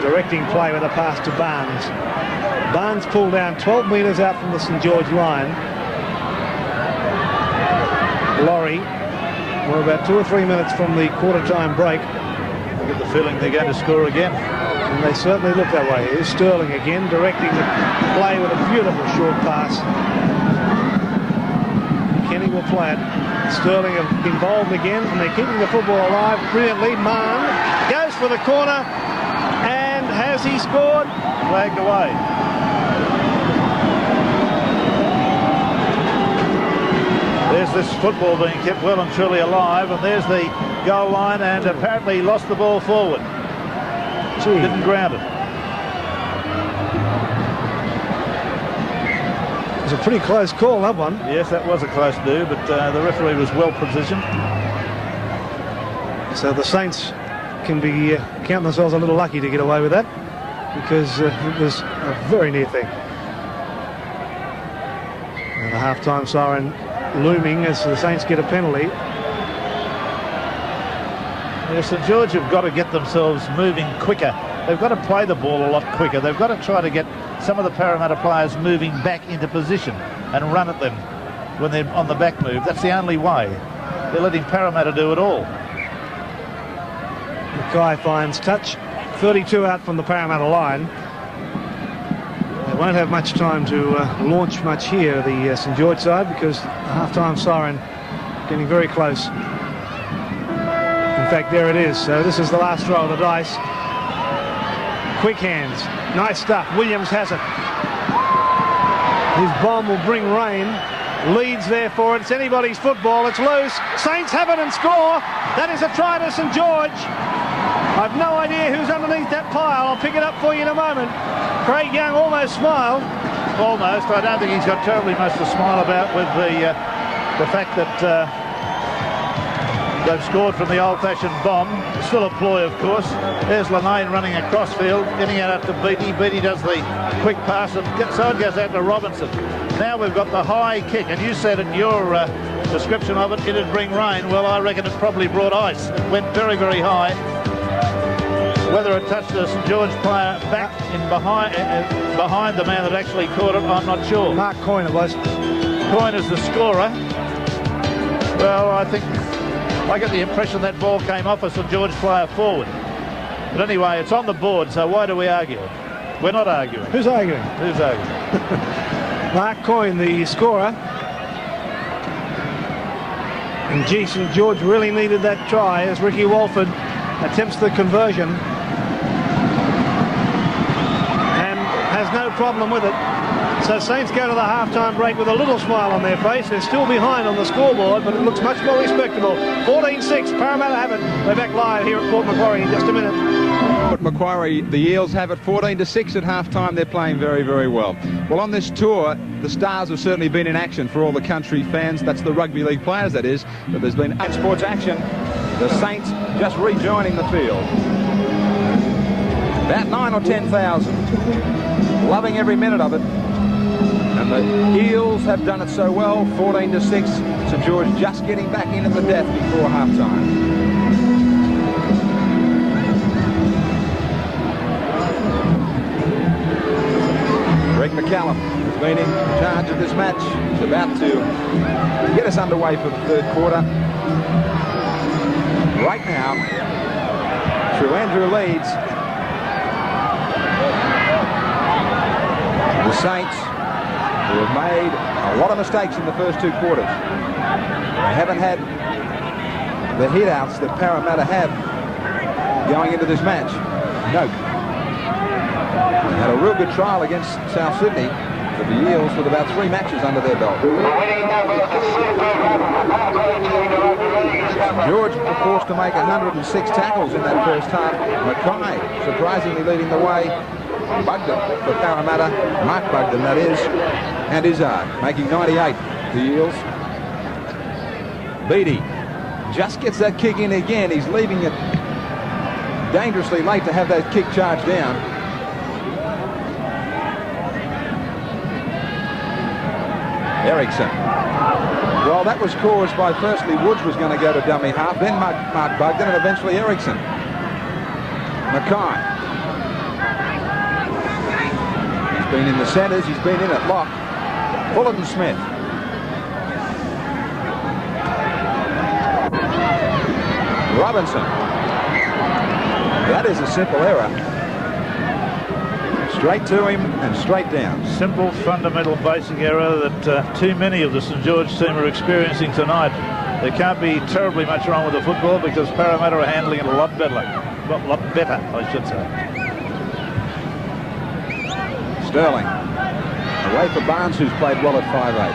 directing play with a pass to Barnes. Barnes pulled down 12 metres out from the St George line. LAURIE, we're about 2 or 3 minutes from the quarter-time break. I get the feeling they're going to score again. And they certainly look that way. Here's Sterling again, directing the play with a beautiful short pass. Kenny will play it. Sterling involved again, and they're keeping the football alive brilliantly. Mahon goes for the corner, and has he scored? Flagged away. There's this football being kept well and truly alive, and there's the goal line, and apparently he lost the ball forward. Gee. Didn't ground it. It was a pretty close call, that one. Yes, that was a close do, but the referee was well positioned. So the Saints can be count themselves a little lucky to get away with that, because it was a very near thing. And the half-time siren looming as the Saints get a penalty. Yeah, St George have got to get themselves moving quicker. They've got to play the ball a lot quicker. They've got to try to get some of the Parramatta players moving back into position and run at them when they're on the back move. That's the only way. They're letting Parramatta do it all. MACKAY finds touch. 32 out from the Parramatta line. They won't have much time to launch much here, the St George side, because the half-time siren getting very close. In fact, there it is. So this is the last throw of the dice. Quick hands. Nice stuff. Williams has it. His bomb will bring rain. Leeds there for it. It's anybody's football. It's loose. Saints have it and score. That is a try to St George. I've no idea who's underneath that pile. I'll pick it up for you in a moment. Craig Young almost smiled. Almost. I don't think he's got terribly much to smile about with the fact that they've scored from the old-fashioned bomb. Still a ploy, of course. There's LINNANE running across field, getting it out to Beattie. Beattie does the quick pass, and so it goes out to Robinson. Now we've got the high kick, and you said in your description of it, it'd bring rain. Well, I reckon it probably brought ice. It went very, very high. Whether it touched the St George player back in behind the man that actually caught it, I'm not sure. Mark COYNE it was. COYNE is the scorer. Well, I get the impression that ball came off a St George player forward. But anyway, it's on the board, so why do we argue? We're not arguing. Who's arguing? Who's arguing? Mark COYNE, the scorer. And gee, St George really needed that try as Ricky Walford attempts the conversion and has no problem with it. So Saints go to the half-time break with a little smile on their face. They're still behind on the scoreboard, but it looks much more respectable. 14-6, Parramatta have it. They're back live here at Port Macquarie in just a minute. Port Macquarie, the EELS have it 14-6 at half-time. They're playing very, very well. Well, on this tour, the Stars have certainly been in action for all the country fans. That's the rugby league players, that is. But there's been sports action. The Saints just rejoining the field. About 9 or 10,000. Loving every minute of it. And the EELS have done it so well, 14-6. St George just getting back in at the death before half-time. McCallum has been in charge of this match. He's about to get us underway for the third quarter. Right now, through Andrew Leeds, the Saints, who have made a lot of mistakes in the first two quarters. They haven't had the hit-outs that Parramatta have going into this match. NOKE. Had a real good trial against South Sydney for the EELS with about 3 matches under their belt. George were forced to make 106 tackles in that first half. MACKAY surprisingly leading the way. BUGDEN for Parramatta, Mark BUGDEN that is, and IZZARD making 98 the EELS. BEATTIE just gets that kick in again. He's leaving it dangerously late to have that kick charged down. ERICKSON. Well, that was caused by firstly Woods was going to go to dummy half, then Mark BUGDEN, and eventually ERICKSON. MACKAY. He's been in the centres, he's been in at lock. FULLERTON-SMITH. Robinson. That is a simple error. Straight to him and straight down. Simple, fundamental, basic error that too many of the St George team are experiencing tonight. There can't be terribly much wrong with the football because Parramatta are handling it a lot better, I should say. Sterling. Away for Barnes, who's played well at 5'8".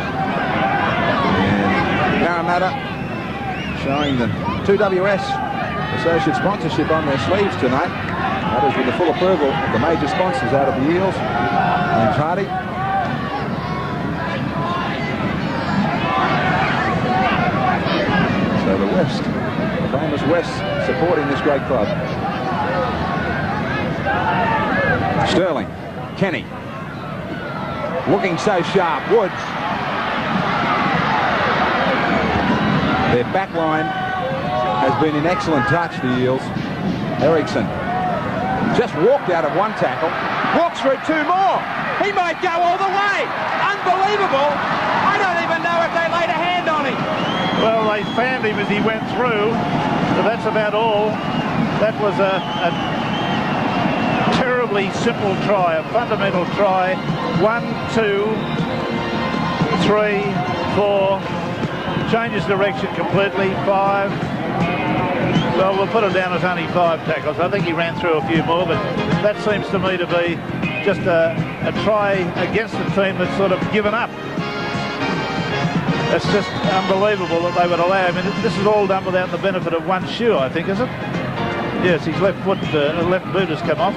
And Parramatta showing the 2WS associate sponsorship on their sleeves tonight. That is with the full approval of the major sponsors out of the EELS. James Hardy. So the West, the famous West, supporting this great club. Sterling. Kenny. Looking so sharp. Woods. Their back line has been in excellent touch, the EELS. ERICKSON. Just walked out of one tackle, walks through 2 more. He might go all the way. Unbelievable. I don't even know if they laid a hand on him. Well, they found him as he went through, but that's about all. That was a terribly simple try, a fundamental try. 1, 2, 3, 4. Changes direction completely. 5. Well, we'll put it down as only 5 tackles. I think he ran through a few more, but that seems to me to be just a try against a team that's sort of given up. It's just unbelievable that they would allow him. I mean, this is all done without the benefit of one shoe, I think, is it? Yes, his left foot, left boot has come off.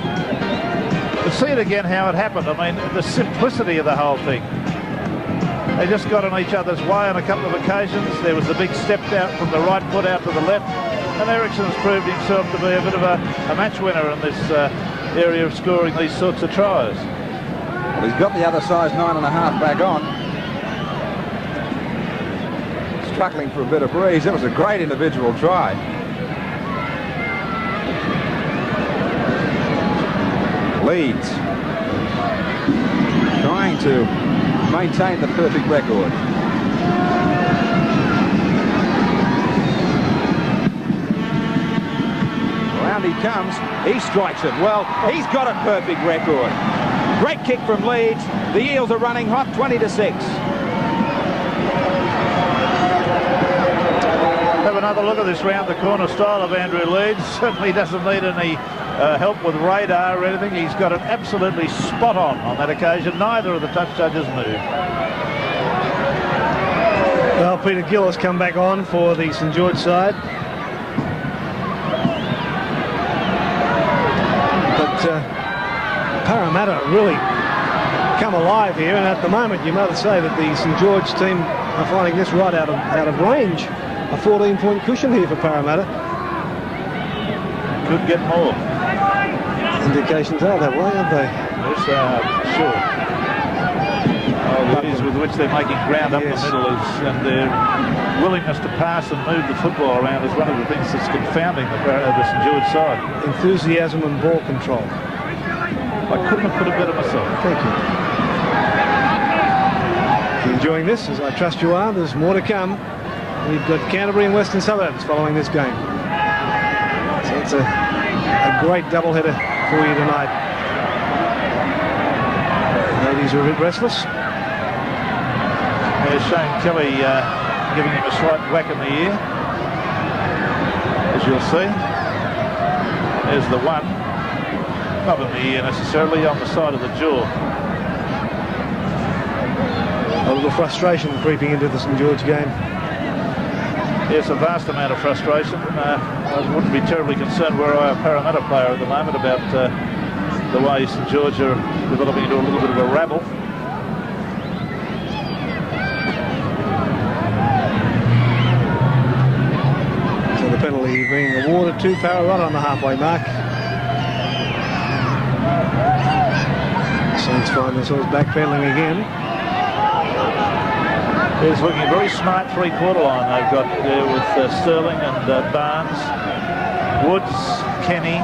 But see it again how it happened. I mean, the simplicity of the whole thing. They just got on each other's way on a couple of occasions. There was the big step out from the right foot out to the left. And ERICKSON's proved himself to be a bit of a match winner in this area of scoring these sorts of tries. Well, he's got the other size 9.5 back on. Struggling for a bit of breeze. That was a great individual try. Leeds trying to maintain the perfect record. comes. He strikes it. Well, he's got a perfect record. Great kick from Leeds. The Eels are running hot, 20-6. Have another look at this round the corner style of Andrew Leeds. Certainly doesn't need any help with radar or anything. He's got it absolutely spot on that occasion. Neither of the touch judges moved. Well, Peter Gill has come back on for the St George side. But Parramatta really come alive here, and at the moment you might say that the St George team are finding this right out of range. A 14-point cushion here for Parramatta. Could get more. Indications are that way, aren't they? Yes, sure. The ease with which they're making ground up the middle and their willingness to pass and move the football around is one of the things that's confounding the St George side. Enthusiasm and ball control. I couldn't have put it better myself. Thank you. Enjoying this, as I trust you are. There's more to come. We've got Canterbury and Western Suburbs following this game. So it's a great doubleheader for you tonight. Ladies are a bit restless. There's Shane Kelly giving him a slight whack in the ear, as you'll see. There's the one. Not in the ear necessarily, on the side of the jaw. A little frustration creeping into the St George game. Yes, a vast amount of frustration. I wouldn't be terribly concerned were I a Parramatta player at the moment about the way St George are developing into a little bit of a rabble. So the penalty being awarded to Parramatta on the halfway mark. Saints find themselves backpedaling again. It's looking a very smart three-quarter line they've got there with Sterling and Barnes, Woods, Kenny,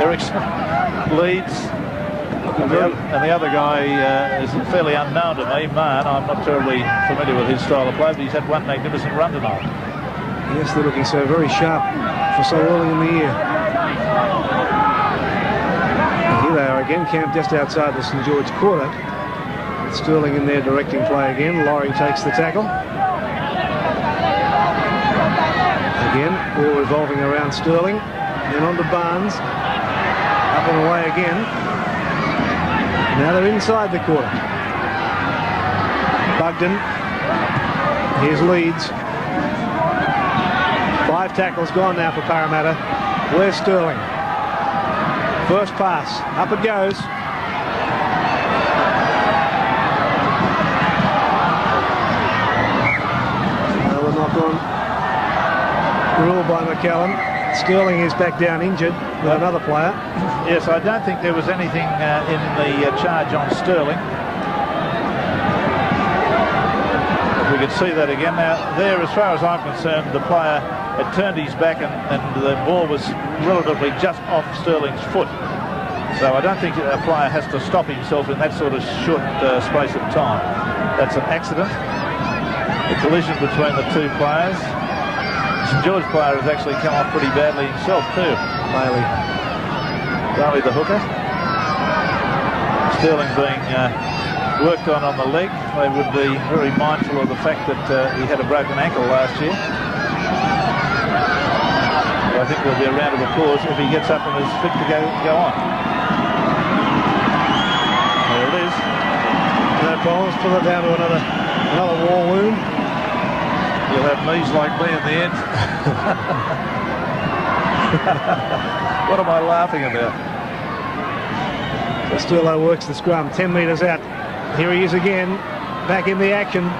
ERICKSON, Leeds, and the other guy is fairly unknown to me, Mahon. I'm not terribly familiar with his style of play, but he's had one magnificent run tonight. Yes, they're looking so very sharp for so early in the year. And here they are again, camped just outside the St George quarter. Sterling in there directing play again. Laurie takes the tackle. Again, all revolving around Sterling. Then on to Barnes. Up and away again. Now they're inside the quarter. Bugden. Here's Leeds. 5 tackles gone now for Parramatta. Where's Sterling? First pass. Up it goes. Ruled by McCallum. Sterling is back down injured with another player. Yes, I don't think there was anything in the charge on Sterling. If we could see that again. Now, there, as far as I'm concerned, the player had turned his back and the ball was relatively just off Sterling's foot. So I don't think a player has to stop himself in that sort of short space of time. That's an accident. A collision between the two players. St George player has actually come off pretty badly himself too. Bailey the hooker. Sterling being worked on the leg. They would be very mindful of the fact that he had a broken ankle last year. But I think there'll be a round of applause if he gets up and is fit to go on. There it is. No problems. Pull it down to another war wound. You'll have knees like me in the end. What am I laughing about? Sturlo works the scrum 10 metres out. Here he is again, back in the action.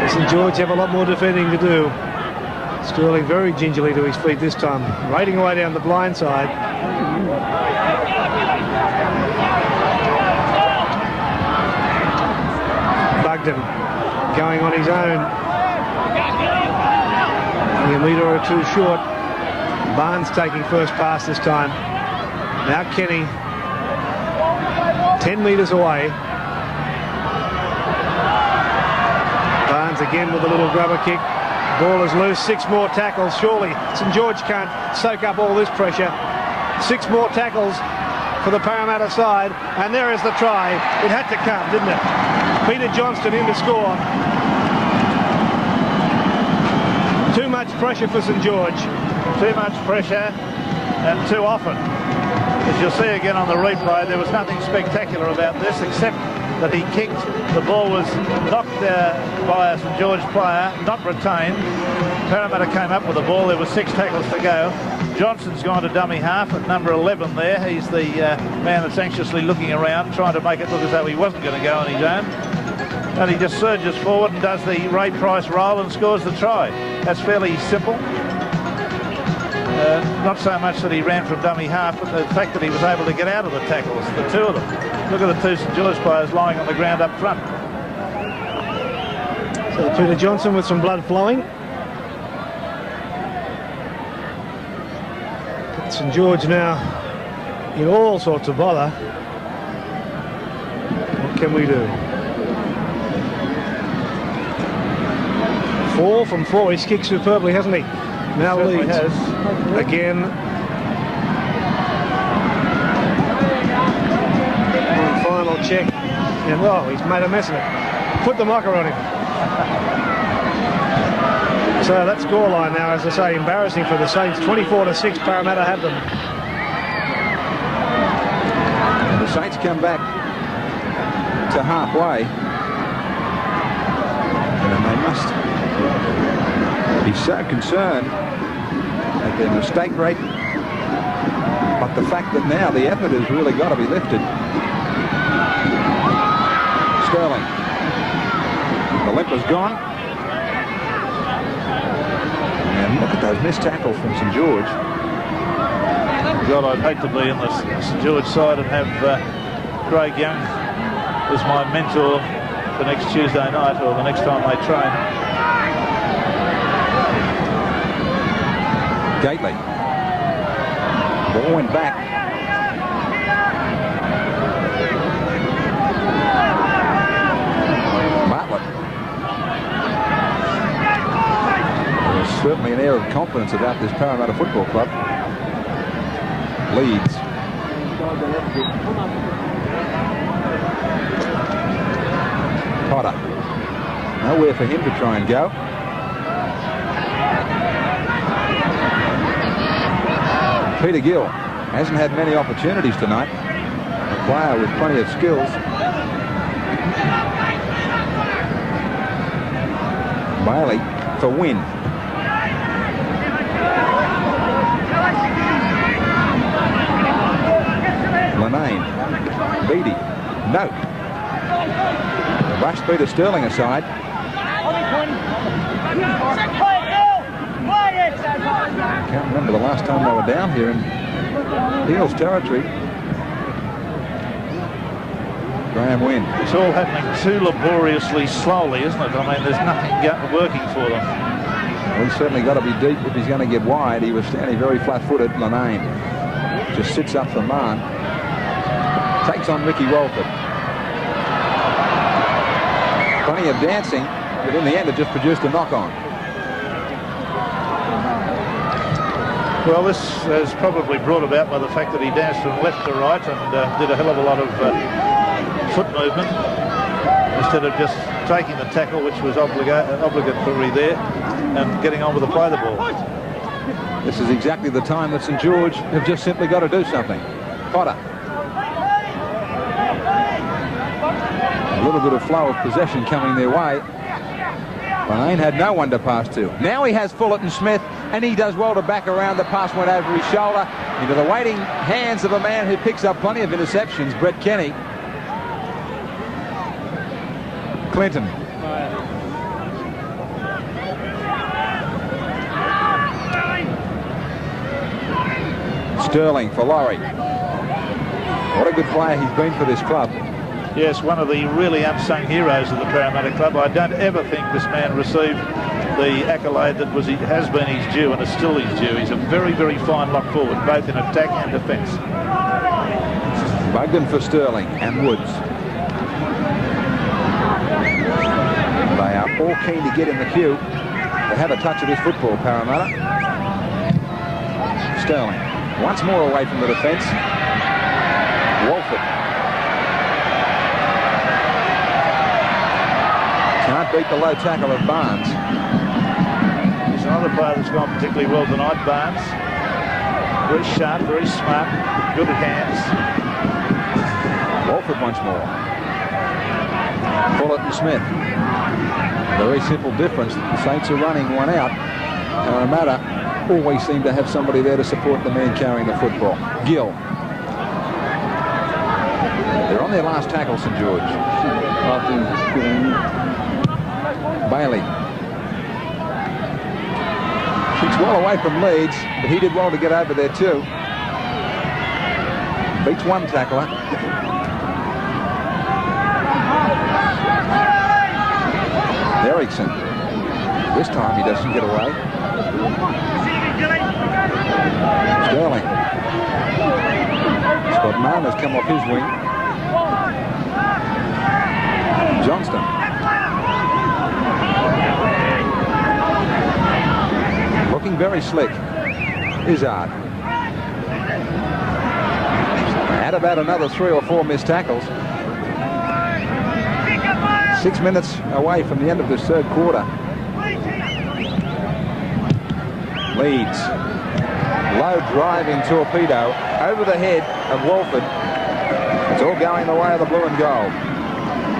St George have a lot more defending to do. Sterling very gingerly to his feet this time, raiding away down the blind side. Bugden going on his own. Only a metre or two short. Barnes taking first pass this time. Now Kenny 10 metres away. Barnes again with a little grubber kick. Ball is loose, 6 more tackles. Surely St George can't soak up all this pressure. 6 more tackles for the Parramatta side, and there is the try. It had to come, didn't it? Peter Johnston in to score. Too much pressure for St George. Too much pressure and too often. As you'll see again on the replay, there was nothing spectacular about this except that he kicked. The ball was knocked by a St George player, not retained. Parramatta came up with the ball. There were 6 tackles to go. Johnson's gone to dummy half at number 11 there. He's the man that's anxiously looking around, trying to make it look as though he wasn't going to go on his own. And he just surges forward and does the Ray Price roll and scores the try. That's fairly simple. Not so much that he ran from dummy half, but the fact that he was able to get out of the tackles, the 2 of them. Look at the 2 St George players lying on the ground up front. So Peter Johnson with some blood flowing. St George now in all sorts of bother. What can we do? 4 from 4. He's kicked superbly, hasn't he? Now Certainly leads has. again. One final check, and oh, he's made a mess of it. Put the mocker on him. So that scoreline now, as I say, embarrassing for the Saints. 24-6, Parramatta have them. The Saints come back to halfway, and they must be so concerned at their mistake rate, but the fact that now the effort has really got to be lifted. Sterling, the limp is gone, and look at those missed tackles from St George. God, I'd hate to be in the St George side and have Craig Young as my mentor for next Tuesday night or the next time they train. Gately. Ball went back. Bartlett. There's certainly an air of confidence about this Parramatta Football Club. Leeds. Potter. Nowhere for him to try and go. Peter Gill hasn't had many opportunities tonight. A player with plenty of skills. Bailey for WYNN. LINNANE. Beattie. No. Rushed Peter Sterling aside. I can't remember the last time they were down here in EELS territory. Graeme WYNN. It's all happening too laboriously slowly, isn't it? I mean, there's nothing working for them. Well, he's certainly got to be deep if he's going to get wide. He was standing very flat-footed. LINNANE just sits up for Mahon. Takes on Ricky Walford. Plenty of dancing, but in the end it just produced a knock-on. Well, this has probably brought about by the fact that he danced from left to right and did a hell of a lot of foot movement instead of just taking the tackle, which was obligatory there, and getting on with the play of the ball. This is exactly the time that St George have just simply got to do something. Potter. A little bit of flow of possession coming their way. LINNANE had no one to pass to. Now he has Fullerton-Smith, and he does well to back around. The pass went over his shoulder into the waiting hands of a man who picks up plenty of interceptions, Brett Kenny. Clinton. Sterling for Laurie. What a good player he's been for this club. Yes, one of the really unsung heroes of the Parramatta club. I don't ever think this man received the accolade that has been his due and is still his due. He's a very, very fine lock forward, both in attack and defence. Bugden for Sterling and Woods. They are all keen to get in the queue. They have a touch of this football, Parramatta. Sterling once more away from the defence. Walford can't beat the low tackle of Barnes. He's another player that's gone particularly well tonight, Barnes. Very sharp, very smart, good at hands. Walford once more. Fullerton-Smith. Very simple difference. The Saints are running one out. Parramatta always seem to have somebody there to support the man carrying the football. Gill. They're on their last tackle, St George. Bailey. Keeps well away from Leeds, but he did well to get over there too. Beats one tackler. ERICKSON. This time he doesn't get away. Sterling. Scott Mahon has come off his wing. Johnston. Looking very slick. IZZARD. Had about another 3 or 4 missed tackles. 6 minutes away from the end of this third quarter. Leeds. Low driving torpedo over the head of Walford. It's all going the way of the blue and gold.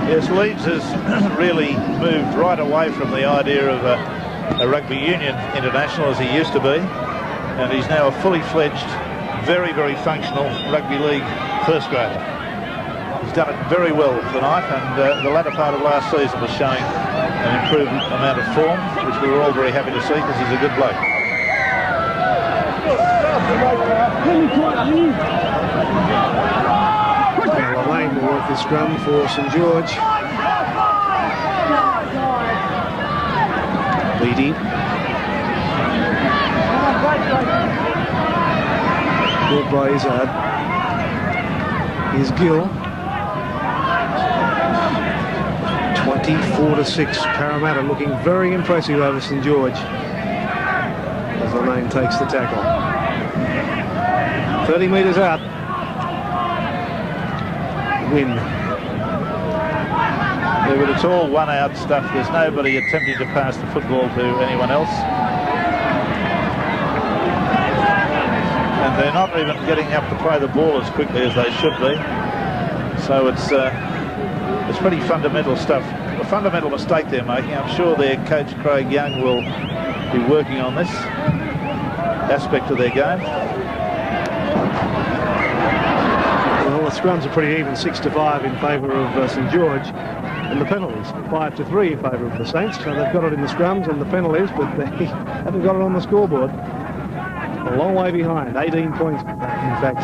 Yes, Leeds has really moved right away from the idea of a rugby union international as he used to be, and he's now a fully fledged, very, very functional rugby league first grader. He's done it very well tonight, and the latter part of last season was showing an improved amount of form, which we were all very happy to see because he's a good bloke. Now Lane will work this scrum for St George. BEATTIE. Brought by IZZARD. Here's GILL. 24-6. Parramatta looking very impressive over St George as LINNANE takes the tackle. 30 metres out. WYNN. Yeah, but it's all one-out stuff. There's nobody attempting to pass the football to anyone else. And they're not even getting up to play the ball as quickly as they should be. So it's pretty fundamental stuff. A fundamental mistake they're making. I'm sure their coach Craig Young will be working on this aspect of their game. Well, the scrums are pretty even, 6-5 in favour of St George, and the penalties 5-3 in favour of the Saints. So they've got it in the scrums and the penalties, but they haven't got it on the scoreboard. A long way behind, 18 points in fact.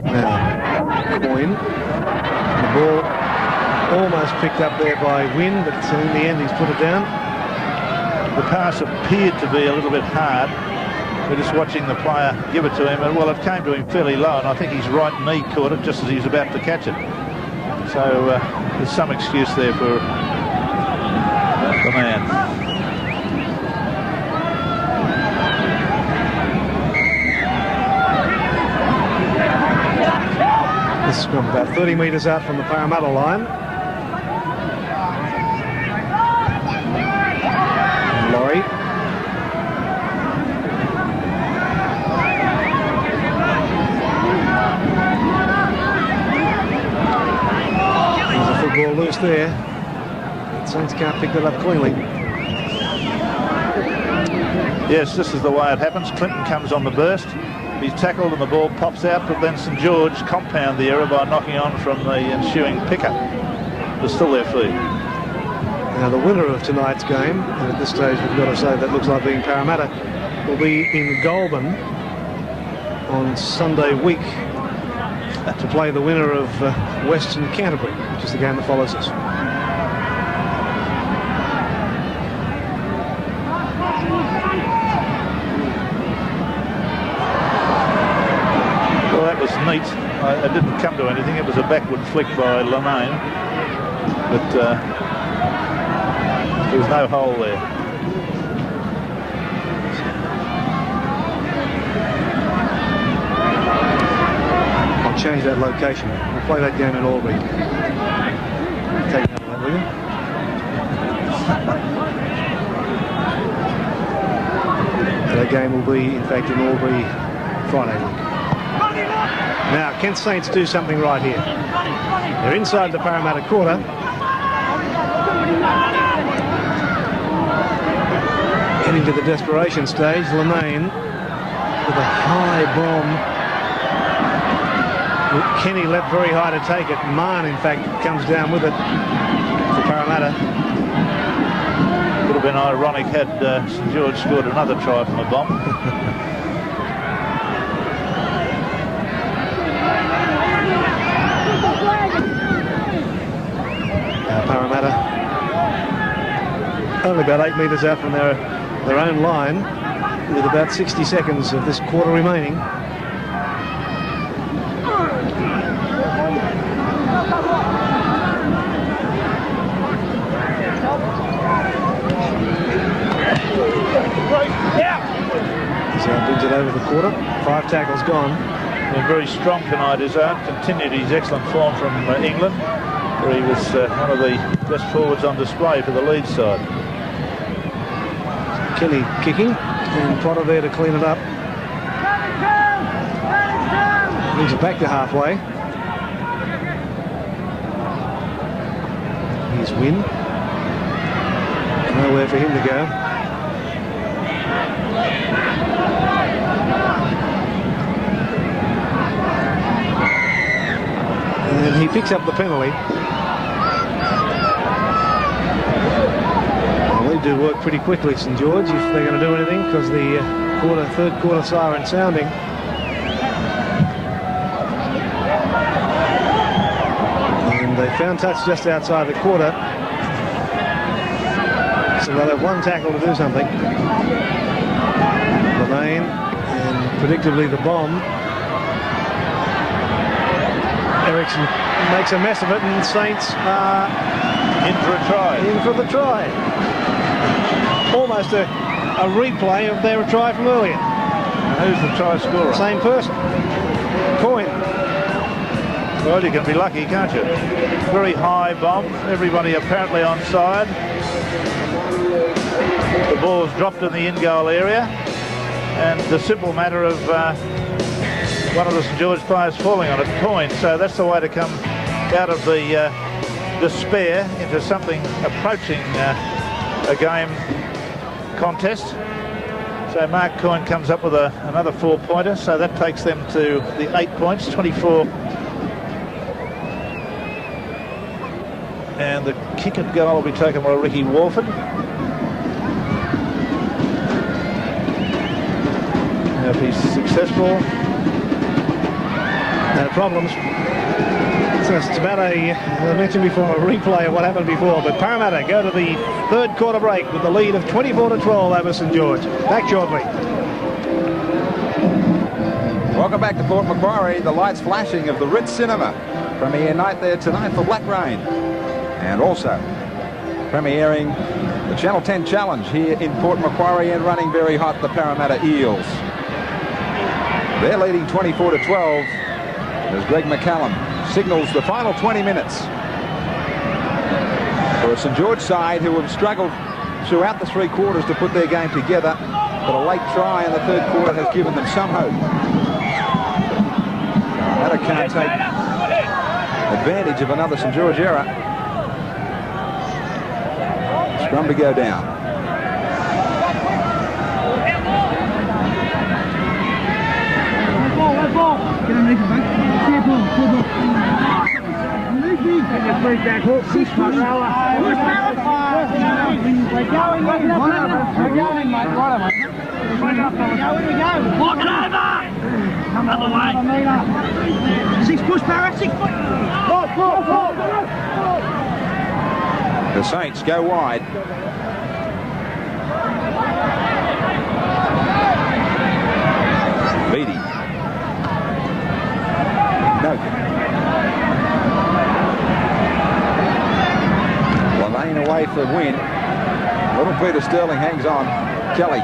Now, COYNE. The ball almost picked up there by WYNN, but in the end he's put it down. The pass appeared to be a little bit hard. We're just watching the player give it to him, and well, it came to him fairly low, and I think his right knee caught it just as he was about to catch it. So there's some excuse there for the man. This is from about 30 metres out from the Parramatta line. LAURIE. There's a football loose there. Saints can't pick that up cleanly. Yes, this is the way it happens. Clinton comes on the burst. He's tackled and the ball pops out, but then St George compound the error by knocking on from the ensuing pickup. There's still their feed. Now the winner of tonight's game, and at this stage we've got to say that looks like being Parramatta, will be in Goulburn on Sunday week to play the winner of Western Canterbury, which is the game that follows us. Well, that was neat. it didn't come to anything. It was a backward flick by LINNANE, but there was no hole there. I'll change that location. We'll play that game in Albury. Take that one, will you? That game will be, in fact, in Albury Friday week. Now, can Saints do something right here? They're inside the Parramatta quarter. Getting to the desperation stage, LINNANE with a high bomb. Kenny leapt very high to take it. Mahon, in fact, comes down with it for Parramatta. Would have been ironic had St George scored another try from a bomb. Parramatta only about 8 metres out from their own line with about 60 seconds of this quarter remaining. IZZARD brings it over the quarter. 5 tackles gone. Been very strong tonight, IZZARD. Continued his excellent form from England, where he was one of the best forwards on display for the LEEDS side. Kenny kicking, and Potter there to clean it up. Brings it back to halfway. Here's WYNN. Nowhere for him to go. And he picks up the penalty. Well, they do work pretty quickly, St George, if they're going to do anything, because the third quarter siren sounding. And they found touch just outside the quarter. So they'll have one tackle to do something. LINNANE, and predictably the bomb. ERICKSON makes a mess of it, and Saints are In for a try. in for the try. Almost a replay of their try from earlier. And who's the try scorer? Same person. COYNE. Well, you can be lucky, can't you? Very high bomb. Everybody apparently onside. The ball's dropped in the in-goal area. And the simple matter of one of the St George players falling on it, COYNE. So that's the way to come out of the despair into something approaching a game contest. So Mark COYNE comes up with another 4-pointer. So that takes them to the 8 points, 24. And the kick and goal will be taken by Ricky WALFORD. Now if he's successful, No problems. So it's about I mentioned before, a replay of what happened before. But Parramatta go to the third quarter break with the lead of 24-12 over St George. Back shortly. Welcome back to Port Macquarie. The lights flashing of the Ritz Cinema. Premiere night there tonight for Black Rain. And also premiering the Channel 10 Challenge here in Port Macquarie, and running very hot, the Parramatta EELS. They're leading 24-12 as Greg McCallum signals the final 20 minutes for a St George side who have struggled throughout the 3 quarters to put their game together, but a late try in the 3rd quarter has given them some hope. Parramatta can't take advantage of another St George error. Scrum to go down. The Saints go wide. BEATTIE. NOKE. LINNANE away for WYNN. Little Peter Sterling hangs on. Kelly.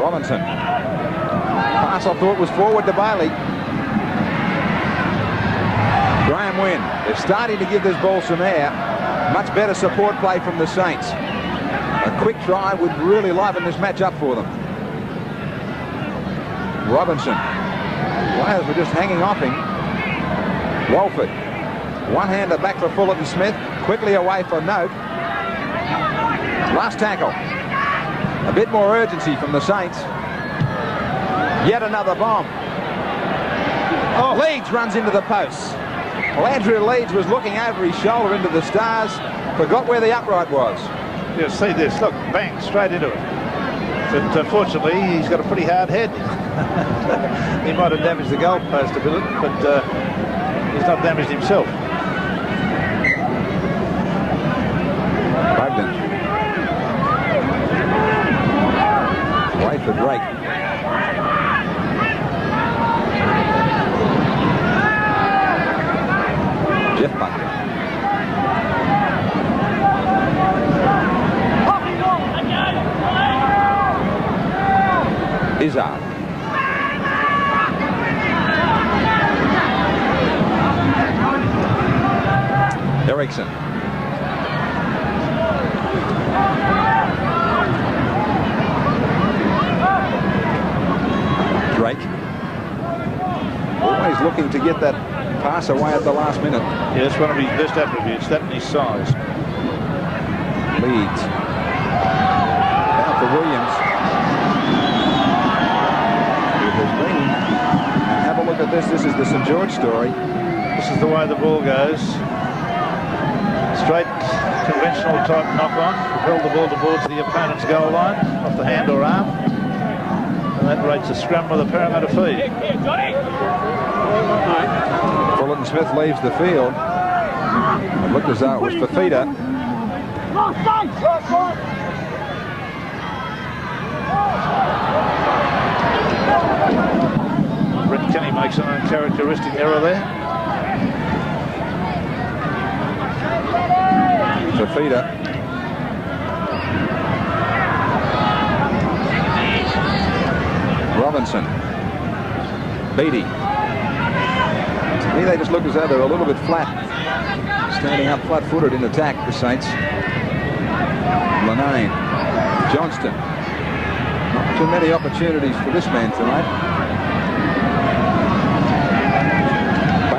Robinson. Pass I thought was forward to Bailey. Graeme WYNN. They're starting to give this ball some air. Much better support play from the Saints. A quick try would really liven this match up for them. Robinson. Players were just hanging off him. WALFORD. One-hander back for Fullerton-Smith. Quickly away for NOKE. Last tackle. A bit more urgency from the Saints. Yet another bomb. Oh, LEEDS runs into the posts. Well, Andrew LEEDS was looking over his shoulder into the stars. Forgot where the upright was. You see this, look, bang, straight into it. But fortunately, he's got a pretty hard head. He might have damaged the goal post a bit, but he's not damaged himself. BUGDEN. Away for Drake. Geoff BUGDEN. IZZARD. ERICKSON. Drake. Always looking to get that pass away at the last minute. Yeah, that's one of his best attributes, that and his size. LEEDS. Now for Williams. Have a look at this. This is the St George story. This is the way the ball goes. Straight, conventional type knock-on. Propel the ball towards the opponent's goal line, off the hand or arm. And that rates a scrum with a Parramatta feed. Fullerton-Smith leaves the field. It looked as though it was FIFITA. Kenny makes an uncharacteristic error there. FIFITA. Robinson. Beattie. To me, they just look as though they're a little bit flat. Standing up flat-footed in attack, the Saints. LINNANE. JOHNSTON. Not too many opportunities for this man tonight.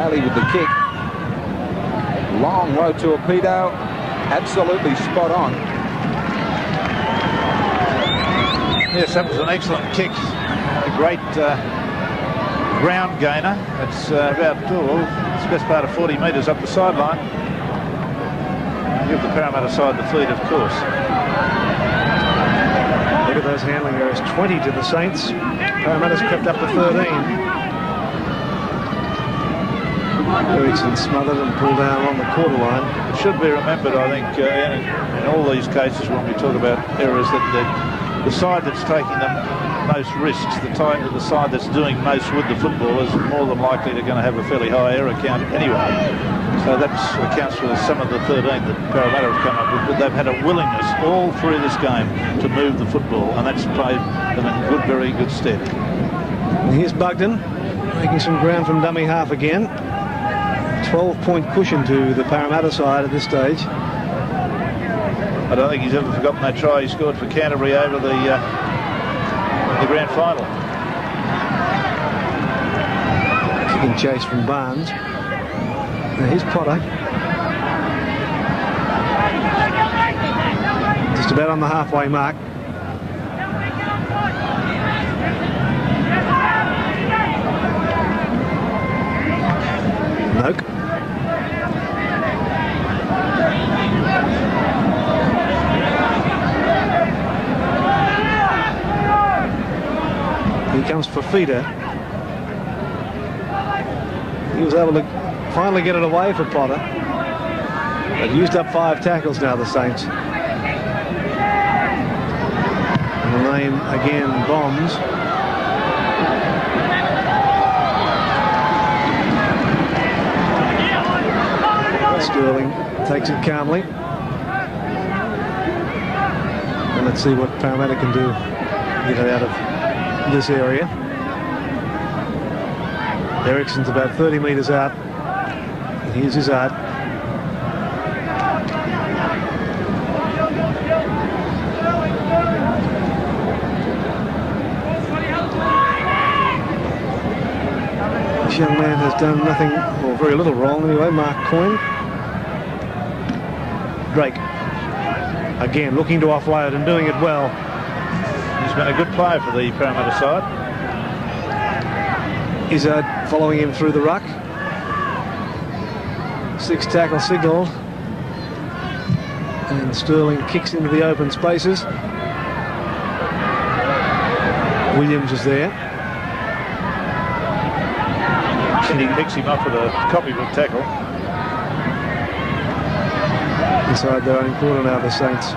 With the kick. Long low torpedo. Absolutely spot on. Yes, that was an excellent kick. A great ground gainer. It's about it's best part of 40 metres up the sideline. Give the Parramatta side the feed, of course. Look at those handling errors. 20 to the Saints. Parramatta's crept up to 13. ERICKSON smothered and pulled down on the quarter line. It should be remembered, I think, in all these cases when we talk about errors, that the side that's taking the most risks, the side that's doing most with the football, is more than likely they're going to have a fairly high error count anyway. So that accounts for some of the 13 that Parramatta have come up with. But they've had a willingness all through this game to move the football, and that's played them in good, very good stead. And here's BUGDEN making some ground from dummy half again. 12-point cushion to the Parramatta side at this stage. I don't think he's ever forgotten that try he scored for Canterbury over the grand final. Kicking chase from Barnes. Now here's Potter. Just about on the halfway mark. NOKE. Here comes FIFITA. He was able to finally get it away for Potter. They've used up 5 tackles now, the Saints. And Graeme again bombs. Sterling takes it calmly. And let's see what Parramatta can do to get it out of this area. Ericsson's about 30 metres out. And here's IZZARD. This young man has done nothing, or very little wrong anyway, Mark COYNE. Drake, again, looking to offload and doing it well. He's been a good player for the Parramatta side. IZZARD following him through the ruck. 6 tackle signal. And Sterling kicks into the open spaces. Williams is there. And he picks him up with a copybook tackle. Inside their own quarter now, the Saints.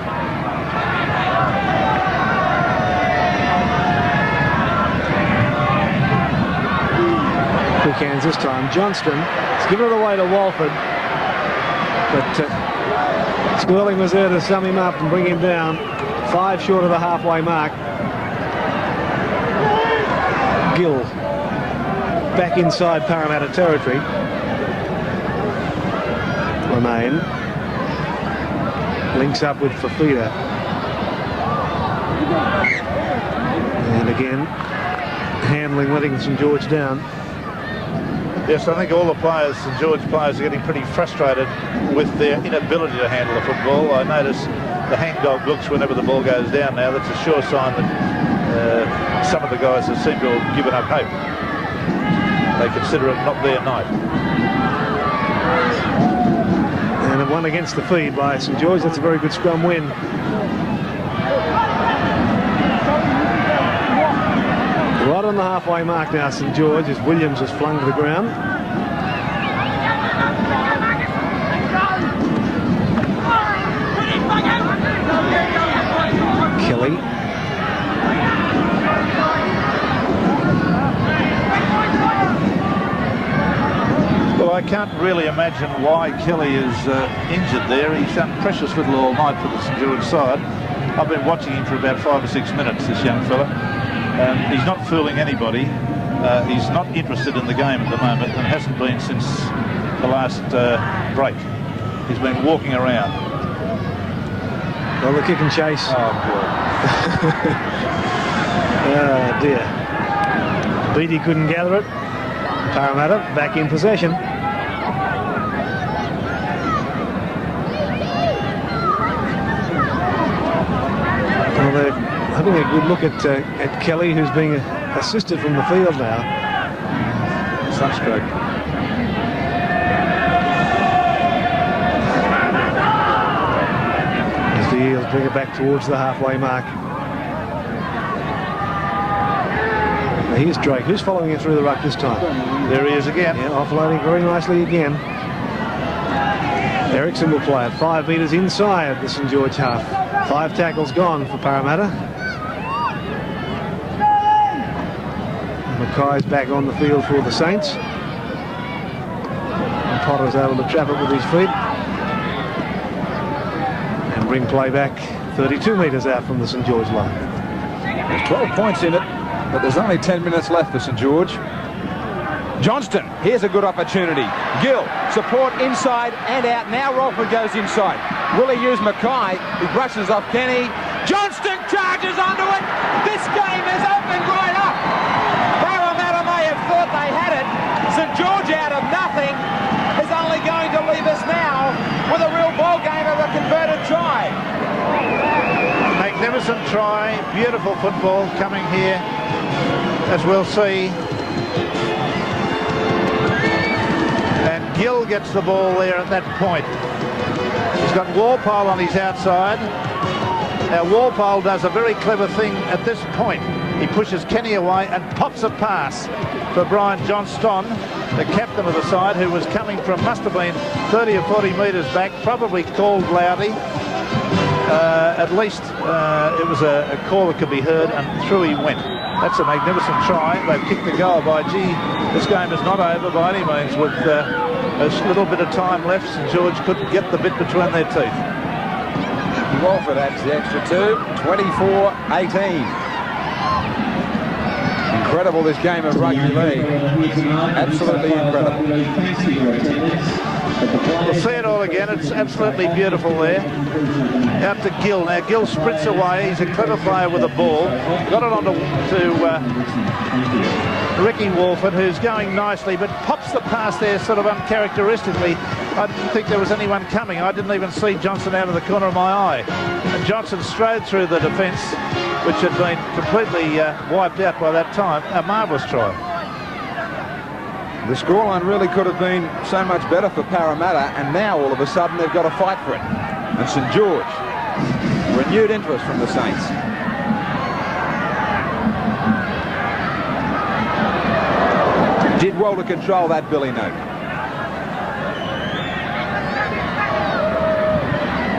Quick hands this time. Johnston has given it away to WALFORD. But Sterling was there to sum him up and bring him down. 5 short of the halfway mark. GILL back inside Parramatta territory. LINNANE links up with FIFITA. And again, handling, letting St George down. Yes, I think all the players, St George players, are getting pretty frustrated with their inability to handle the football. I notice the hangdog looks whenever the ball goes down now. That's a sure sign that some of the guys have seemed to have given up hope. They consider it not their night. And a one against the feed by St George. That's a very good scrum win. Right on the halfway mark now, St George, as Williams is flung to the ground. Kelly. Well, I can't really imagine why Kelly is injured there. He's done precious little all night for the St George side. I've been watching him for about 5 or 6 minutes, this young fella. He's not fooling anybody. He's not interested in the game at the moment and hasn't been since the last break. He's been walking around. Well, the kick and chase. Oh, boy. Oh, dear. Beattie couldn't gather it. Parramatta back in possession. Well, they're having a good look at Kelly, who's being assisted from the field now. Sunstroke. As the Eels bring it back towards the halfway mark. Now here's Drake, who's following it through the ruck this time. There he is again. Yeah, offloading very nicely again. Ericsson will play it 5 metres inside the St George half. 5 tackles gone for Parramatta. Mackay's back on the field for the Saints. And Potter's able to trap it with his feet. And bring play back 32 metres out from the St George line. There's 12 points in it, but there's only 10 minutes left for St George. Johnston, here's a good opportunity. Gill, support inside and out. Now Rolford goes inside. Will he use MACKAY? He brushes off Kenny. Johnston charges onto it. This game is opened right up. Parramatta may have thought they had it. St George out of nothing is only going to leave us now with a real ball game of a converted try. Magnificent try. Beautiful football coming here, as we'll see. And Gill gets the ball there at that point. He's got Walpole on his outside. Now Walpole does a very clever thing at this point. He pushes Kenny away and pops a pass for Brian Johnston, the captain of the side, who was coming from, must have been 30 or 40 metres back, probably called Laurie. at least it was a call that could be heard, and through he went. That's a magnificent try. They've kicked the goal by, gee, this game is not over by any means. With a little bit of time left, St George couldn't get the bit between their teeth. Walford adds the extra 2, 24-18. Incredible, this game of rugby league. Absolutely incredible. We'll see it all again. It's absolutely beautiful there. Out to Gill. Now Gill sprints away. He's a clever player with a ball. Got it on to Ricky Walford, who's going nicely, but pops the pass there sort of uncharacteristically. I didn't think there was anyone coming. I didn't even see Johnson out of the corner of my eye. And Johnson strode through the defence, which had been completely wiped out by that time. A marvellous try. The scoreline really could have been so much better for Parramatta, and now all of a sudden they've got to fight for it. And St George, renewed interest from the Saints. Did well to control that, Billy Noke.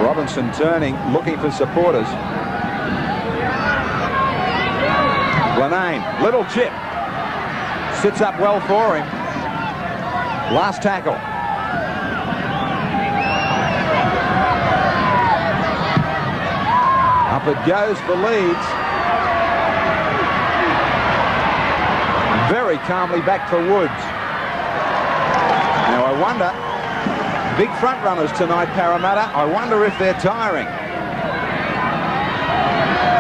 Robinson turning, looking for supporters. LINNANE, little chip. Sits up well for him. Last tackle. Up it goes for Leeds. Very calmly back for Woods. Now I wonder, big front runners tonight, Parramatta. I wonder if they're tiring.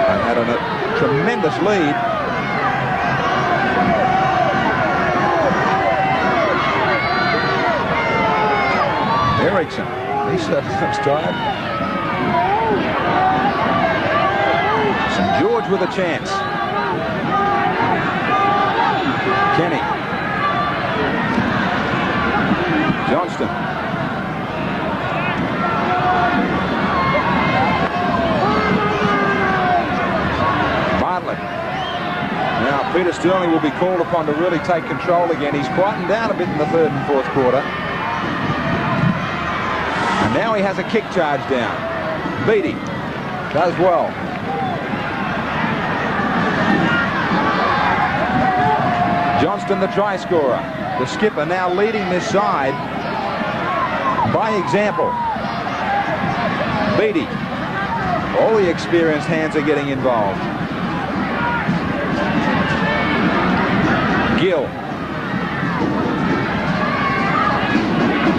They had a tremendous lead. ERICKSON, he certainly looks tired. St George with a chance. Kenny. Johnston. Bartlett. Now Peter Sterling will be called upon to really take control again. He's quietened down a bit in the third and fourth quarter. And now he has a kick charge down. Beattie does well. Johnston, the try scorer. The skipper now leading this side by example. Beattie. All the experienced hands are getting involved. Gill.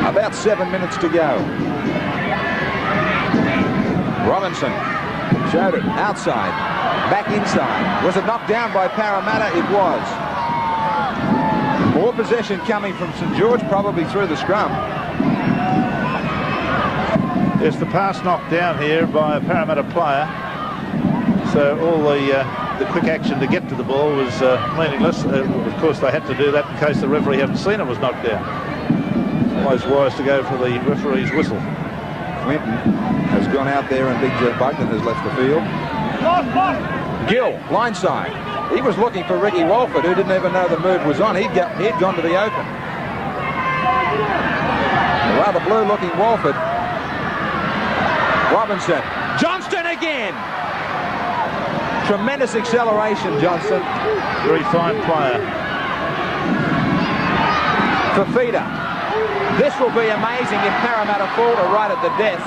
About 7 minutes to go. Robinson showed it outside, back inside. Was it knocked down by Parramatta? It was. More possession coming from St George, probably through the scrum. Yes, the pass knocked down here by a Parramatta player. So all the quick action to get to the ball was meaningless. Of course, they had to do that in case the referee hadn't seen it was knocked down. Always wise to go for the referee's whistle. Clinton has gone out there and Big Geoff Bugden has left the field. Gill, blindside. He was looking for Ricky Walford, who didn't even know the move was on. He'd gone to the open. A rather blue-looking Walford. Robinson. Johnston again! Tremendous acceleration, Johnston. Very fine player. FIFITA. This will be amazing if Parramatta fall to right at the death.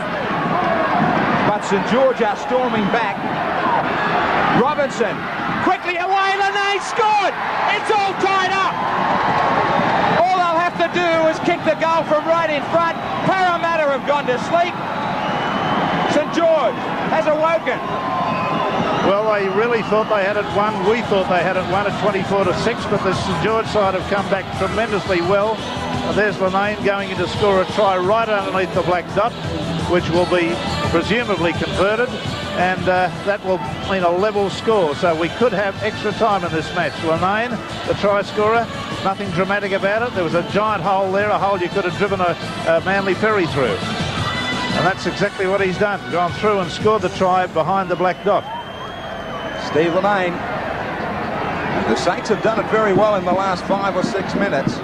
But St George are storming back. Robinson, quickly away, LINNANE scored! It's all tied up! All they'll have to do is kick the goal from right in front. Parramatta have gone to sleep. St George has awoken. Well, they really thought they had it won. We thought they had it won at 24-6, but the St George side have come back tremendously well. And there's LINNANE going in to score a try right underneath the black dot, which will be presumably converted, and that will mean a level score. So we could have extra time in this match. LINNANE, the try scorer, nothing dramatic about it. There was a giant hole there, a hole you could have driven a Manly ferry through. And that's exactly what he's done, gone through and scored the try behind the black dot. Steve LINNANE. The Saints have done it very well in the last 5 or 6 minutes.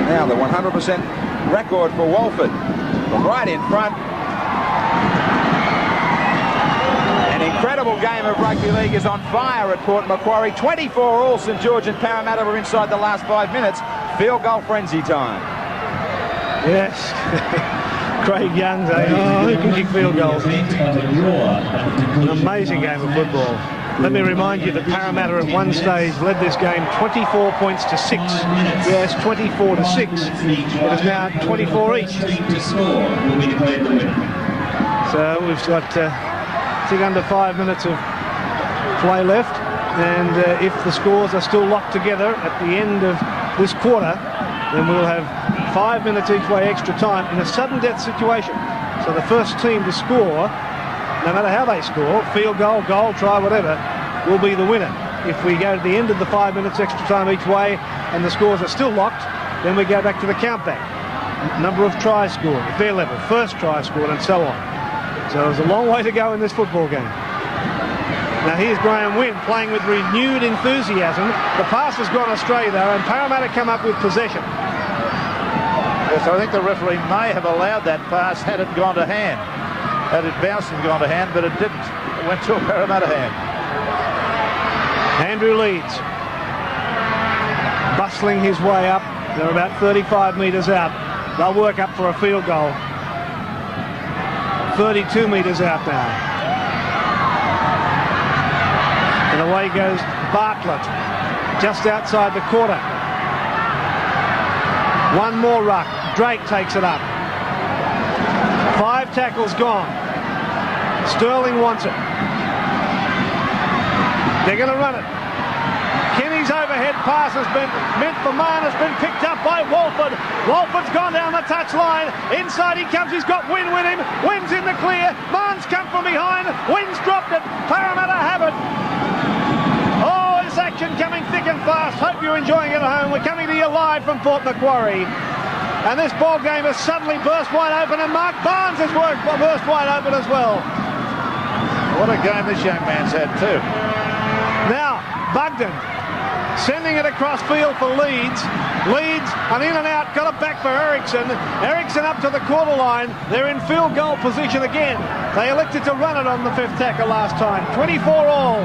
Now the 100% record for Walford. From right in front. incredible game of rugby league is on fire at Port Macquarie. 24 all. St George and Parramatta were inside the last 5 minutes. Field goal frenzy time. Yes. Craig Young's who can kick field goals. An amazing game of football. Let me remind you that Parramatta at one stage led this game 24 points to 6. Yes, 24 to 6. It is now 24 each. So we've got under 5 minutes of play left, and if the scores are still locked together at the end of this quarter, then we'll have 5 minutes each way extra time in a sudden death situation. So the first team to score, no matter how they score, field goal, goal, try, whatever, will be the winner. If we go to the end of the 5 minutes extra time each way and the scores are still locked, then we go back to the countback. Number of tries scored, at their level, first try scored, and so on. So there's a long way to go in this football game. Now here's Graeme WYNN playing with renewed enthusiasm. The pass has gone astray though, and Parramatta come up with possession. Yes, I think the referee may have allowed that pass had it gone to hand. Had it bounced and gone to hand, but it didn't. It went to a Parramatta hand. Andrew LEEDS bustling his way up. They're about 35 metres out. They'll work up for a field goal. 32 metres out now. And away goes Bartlett, just outside the quarter. One more ruck. Drake takes it up. 5 tackles gone. Sterling wants it. They're going to run it. Kenny's overhead pass has been meant for Mahon, has been picked up by WALFORD. WALFORD's gone down the touchline. Inside he comes, he's got WYNN with him. WYNN's in the clear. Mahon's come from behind. WYNN's dropped it. Parramatta have it. Oh, this action coming thick and fast. Hope you're enjoying it at home. We're coming to you live from Port Macquarie. And this ball game has suddenly burst wide open, and Mark Barnes has burst wide open as well. What a game this young man's had too. Now, BUGDEN sending it across field for LEEDS. LEEDS, an in and out, got it back for ERICKSON. ERICKSON up to the quarter line. They're in field goal position again. They elected to run it on the 5th tackle last time. 24 all.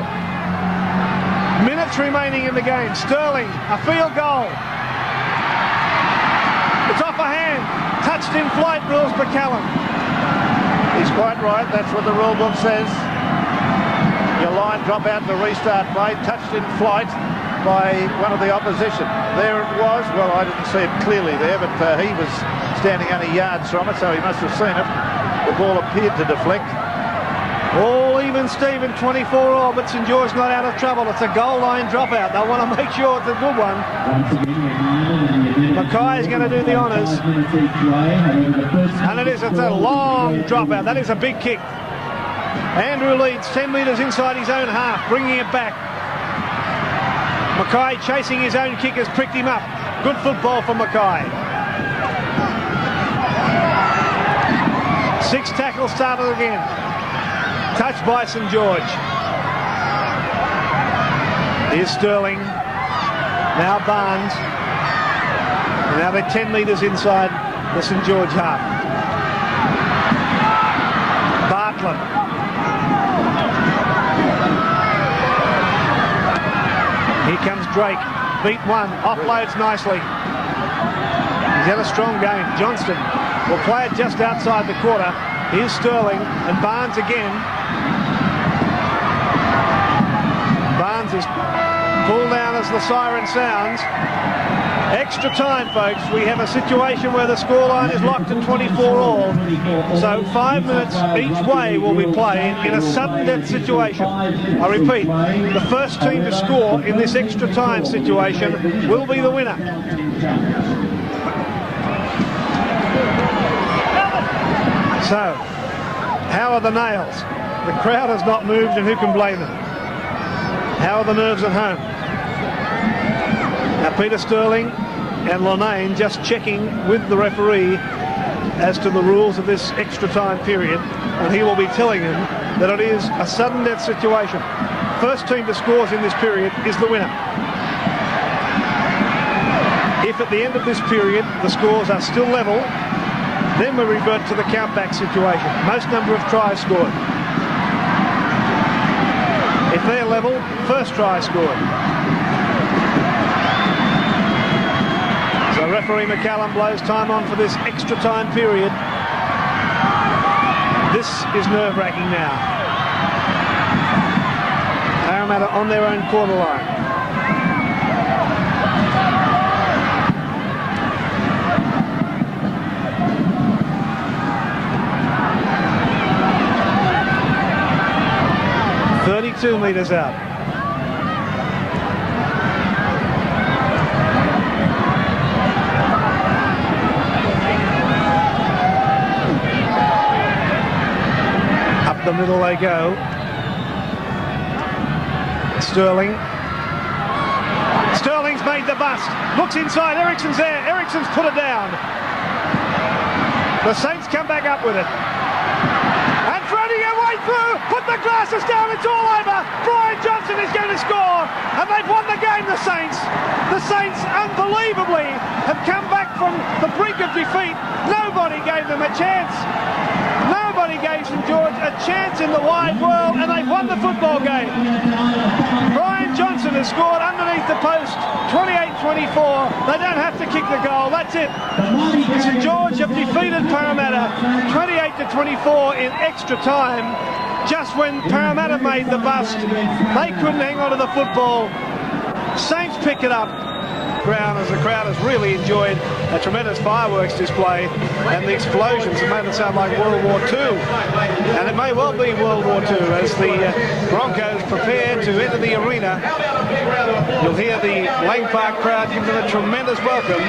Minutes remaining in the game. Sterling, a field goal. It's off a hand. Touched in flight, rules McCallum. He's quite right. That's what the rule book says. Your line drop out to restart play. Touched in flight by one of the opposition. There it was. Well, I didn't see it clearly there, but he was standing only yards from it, so he must have seen it. The ball appeared to deflect. All even Steven, 24 all, but St George not out of trouble. It's a goal line dropout. They want to make sure it's a good one. MACKAY is going to do the honours. And it's a long dropout. That is a big kick. Andrew LEEDS 10 metres inside his own half, bringing it back. MACKAY chasing his own kick has pricked him up. Good football from MACKAY. 6 tackles started again. Touched by St George. Here's Sterling. Now Barnes. And now they're 10 metres inside the St George half. Bartlett. Here comes Drake. Beat one. Offloads nicely. He's had a strong game. Johnston will play it just outside the quarter. Here's Sterling and Barnes again. Barnes is pulled down as the siren sounds. Extra time, folks. We have a situation where the scoreline is locked at 24 all. So 5 minutes each way will be played in a sudden death situation. I repeat, the first team to score in this extra time situation will be the winner. So, how are the nails? The crowd has not moved, and who can blame them? How are the nerves at home? Now Peter Sterling and LINNANE just checking with the referee as to the rules of this extra time period, and he will be telling them that it is a sudden death situation. First team that scores in this period is the winner. If at the end of this period the scores are still level, then we revert to the countback situation. Most number of tries scored. level. First try scored. So referee McCallum blows time on for this extra time period. This is nerve-wracking now. Parramatta on their own quarter line. .32 metres out. Up the middle they go. Sterling's made the bust. Looks inside. Ericsson's there. Ericsson's put it down. The Saints come back up with it. And threading their way through. Put the glasses down. It's all over. Brian Johnson is going to score. And they've won the game, the Saints. The Saints, unbelievably, have come back from the brink of defeat. Nobody gave them a chance. Nobody gave St George a chance in the wide world, and they've won the football game. Brian Johnson has scored underneath the post, 28-24. They don't have to kick the goal, that's it. St George have defeated Parramatta 28-24 in extra time. Just when Parramatta made the bust, they couldn't hang on to the football. Saints pick it up. As the crowd has really enjoyed a tremendous fireworks display, and the explosions have made it sound like World War II, and it may well be World War II as the Broncos prepare to enter the arena. You'll hear the Lang Park crowd give them a tremendous welcome.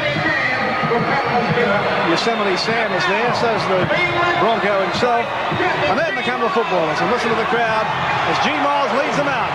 Yosemite Sam is there, so's the Bronco himself, and then come the footballers, and listen to the crowd as G. Miles leads them out.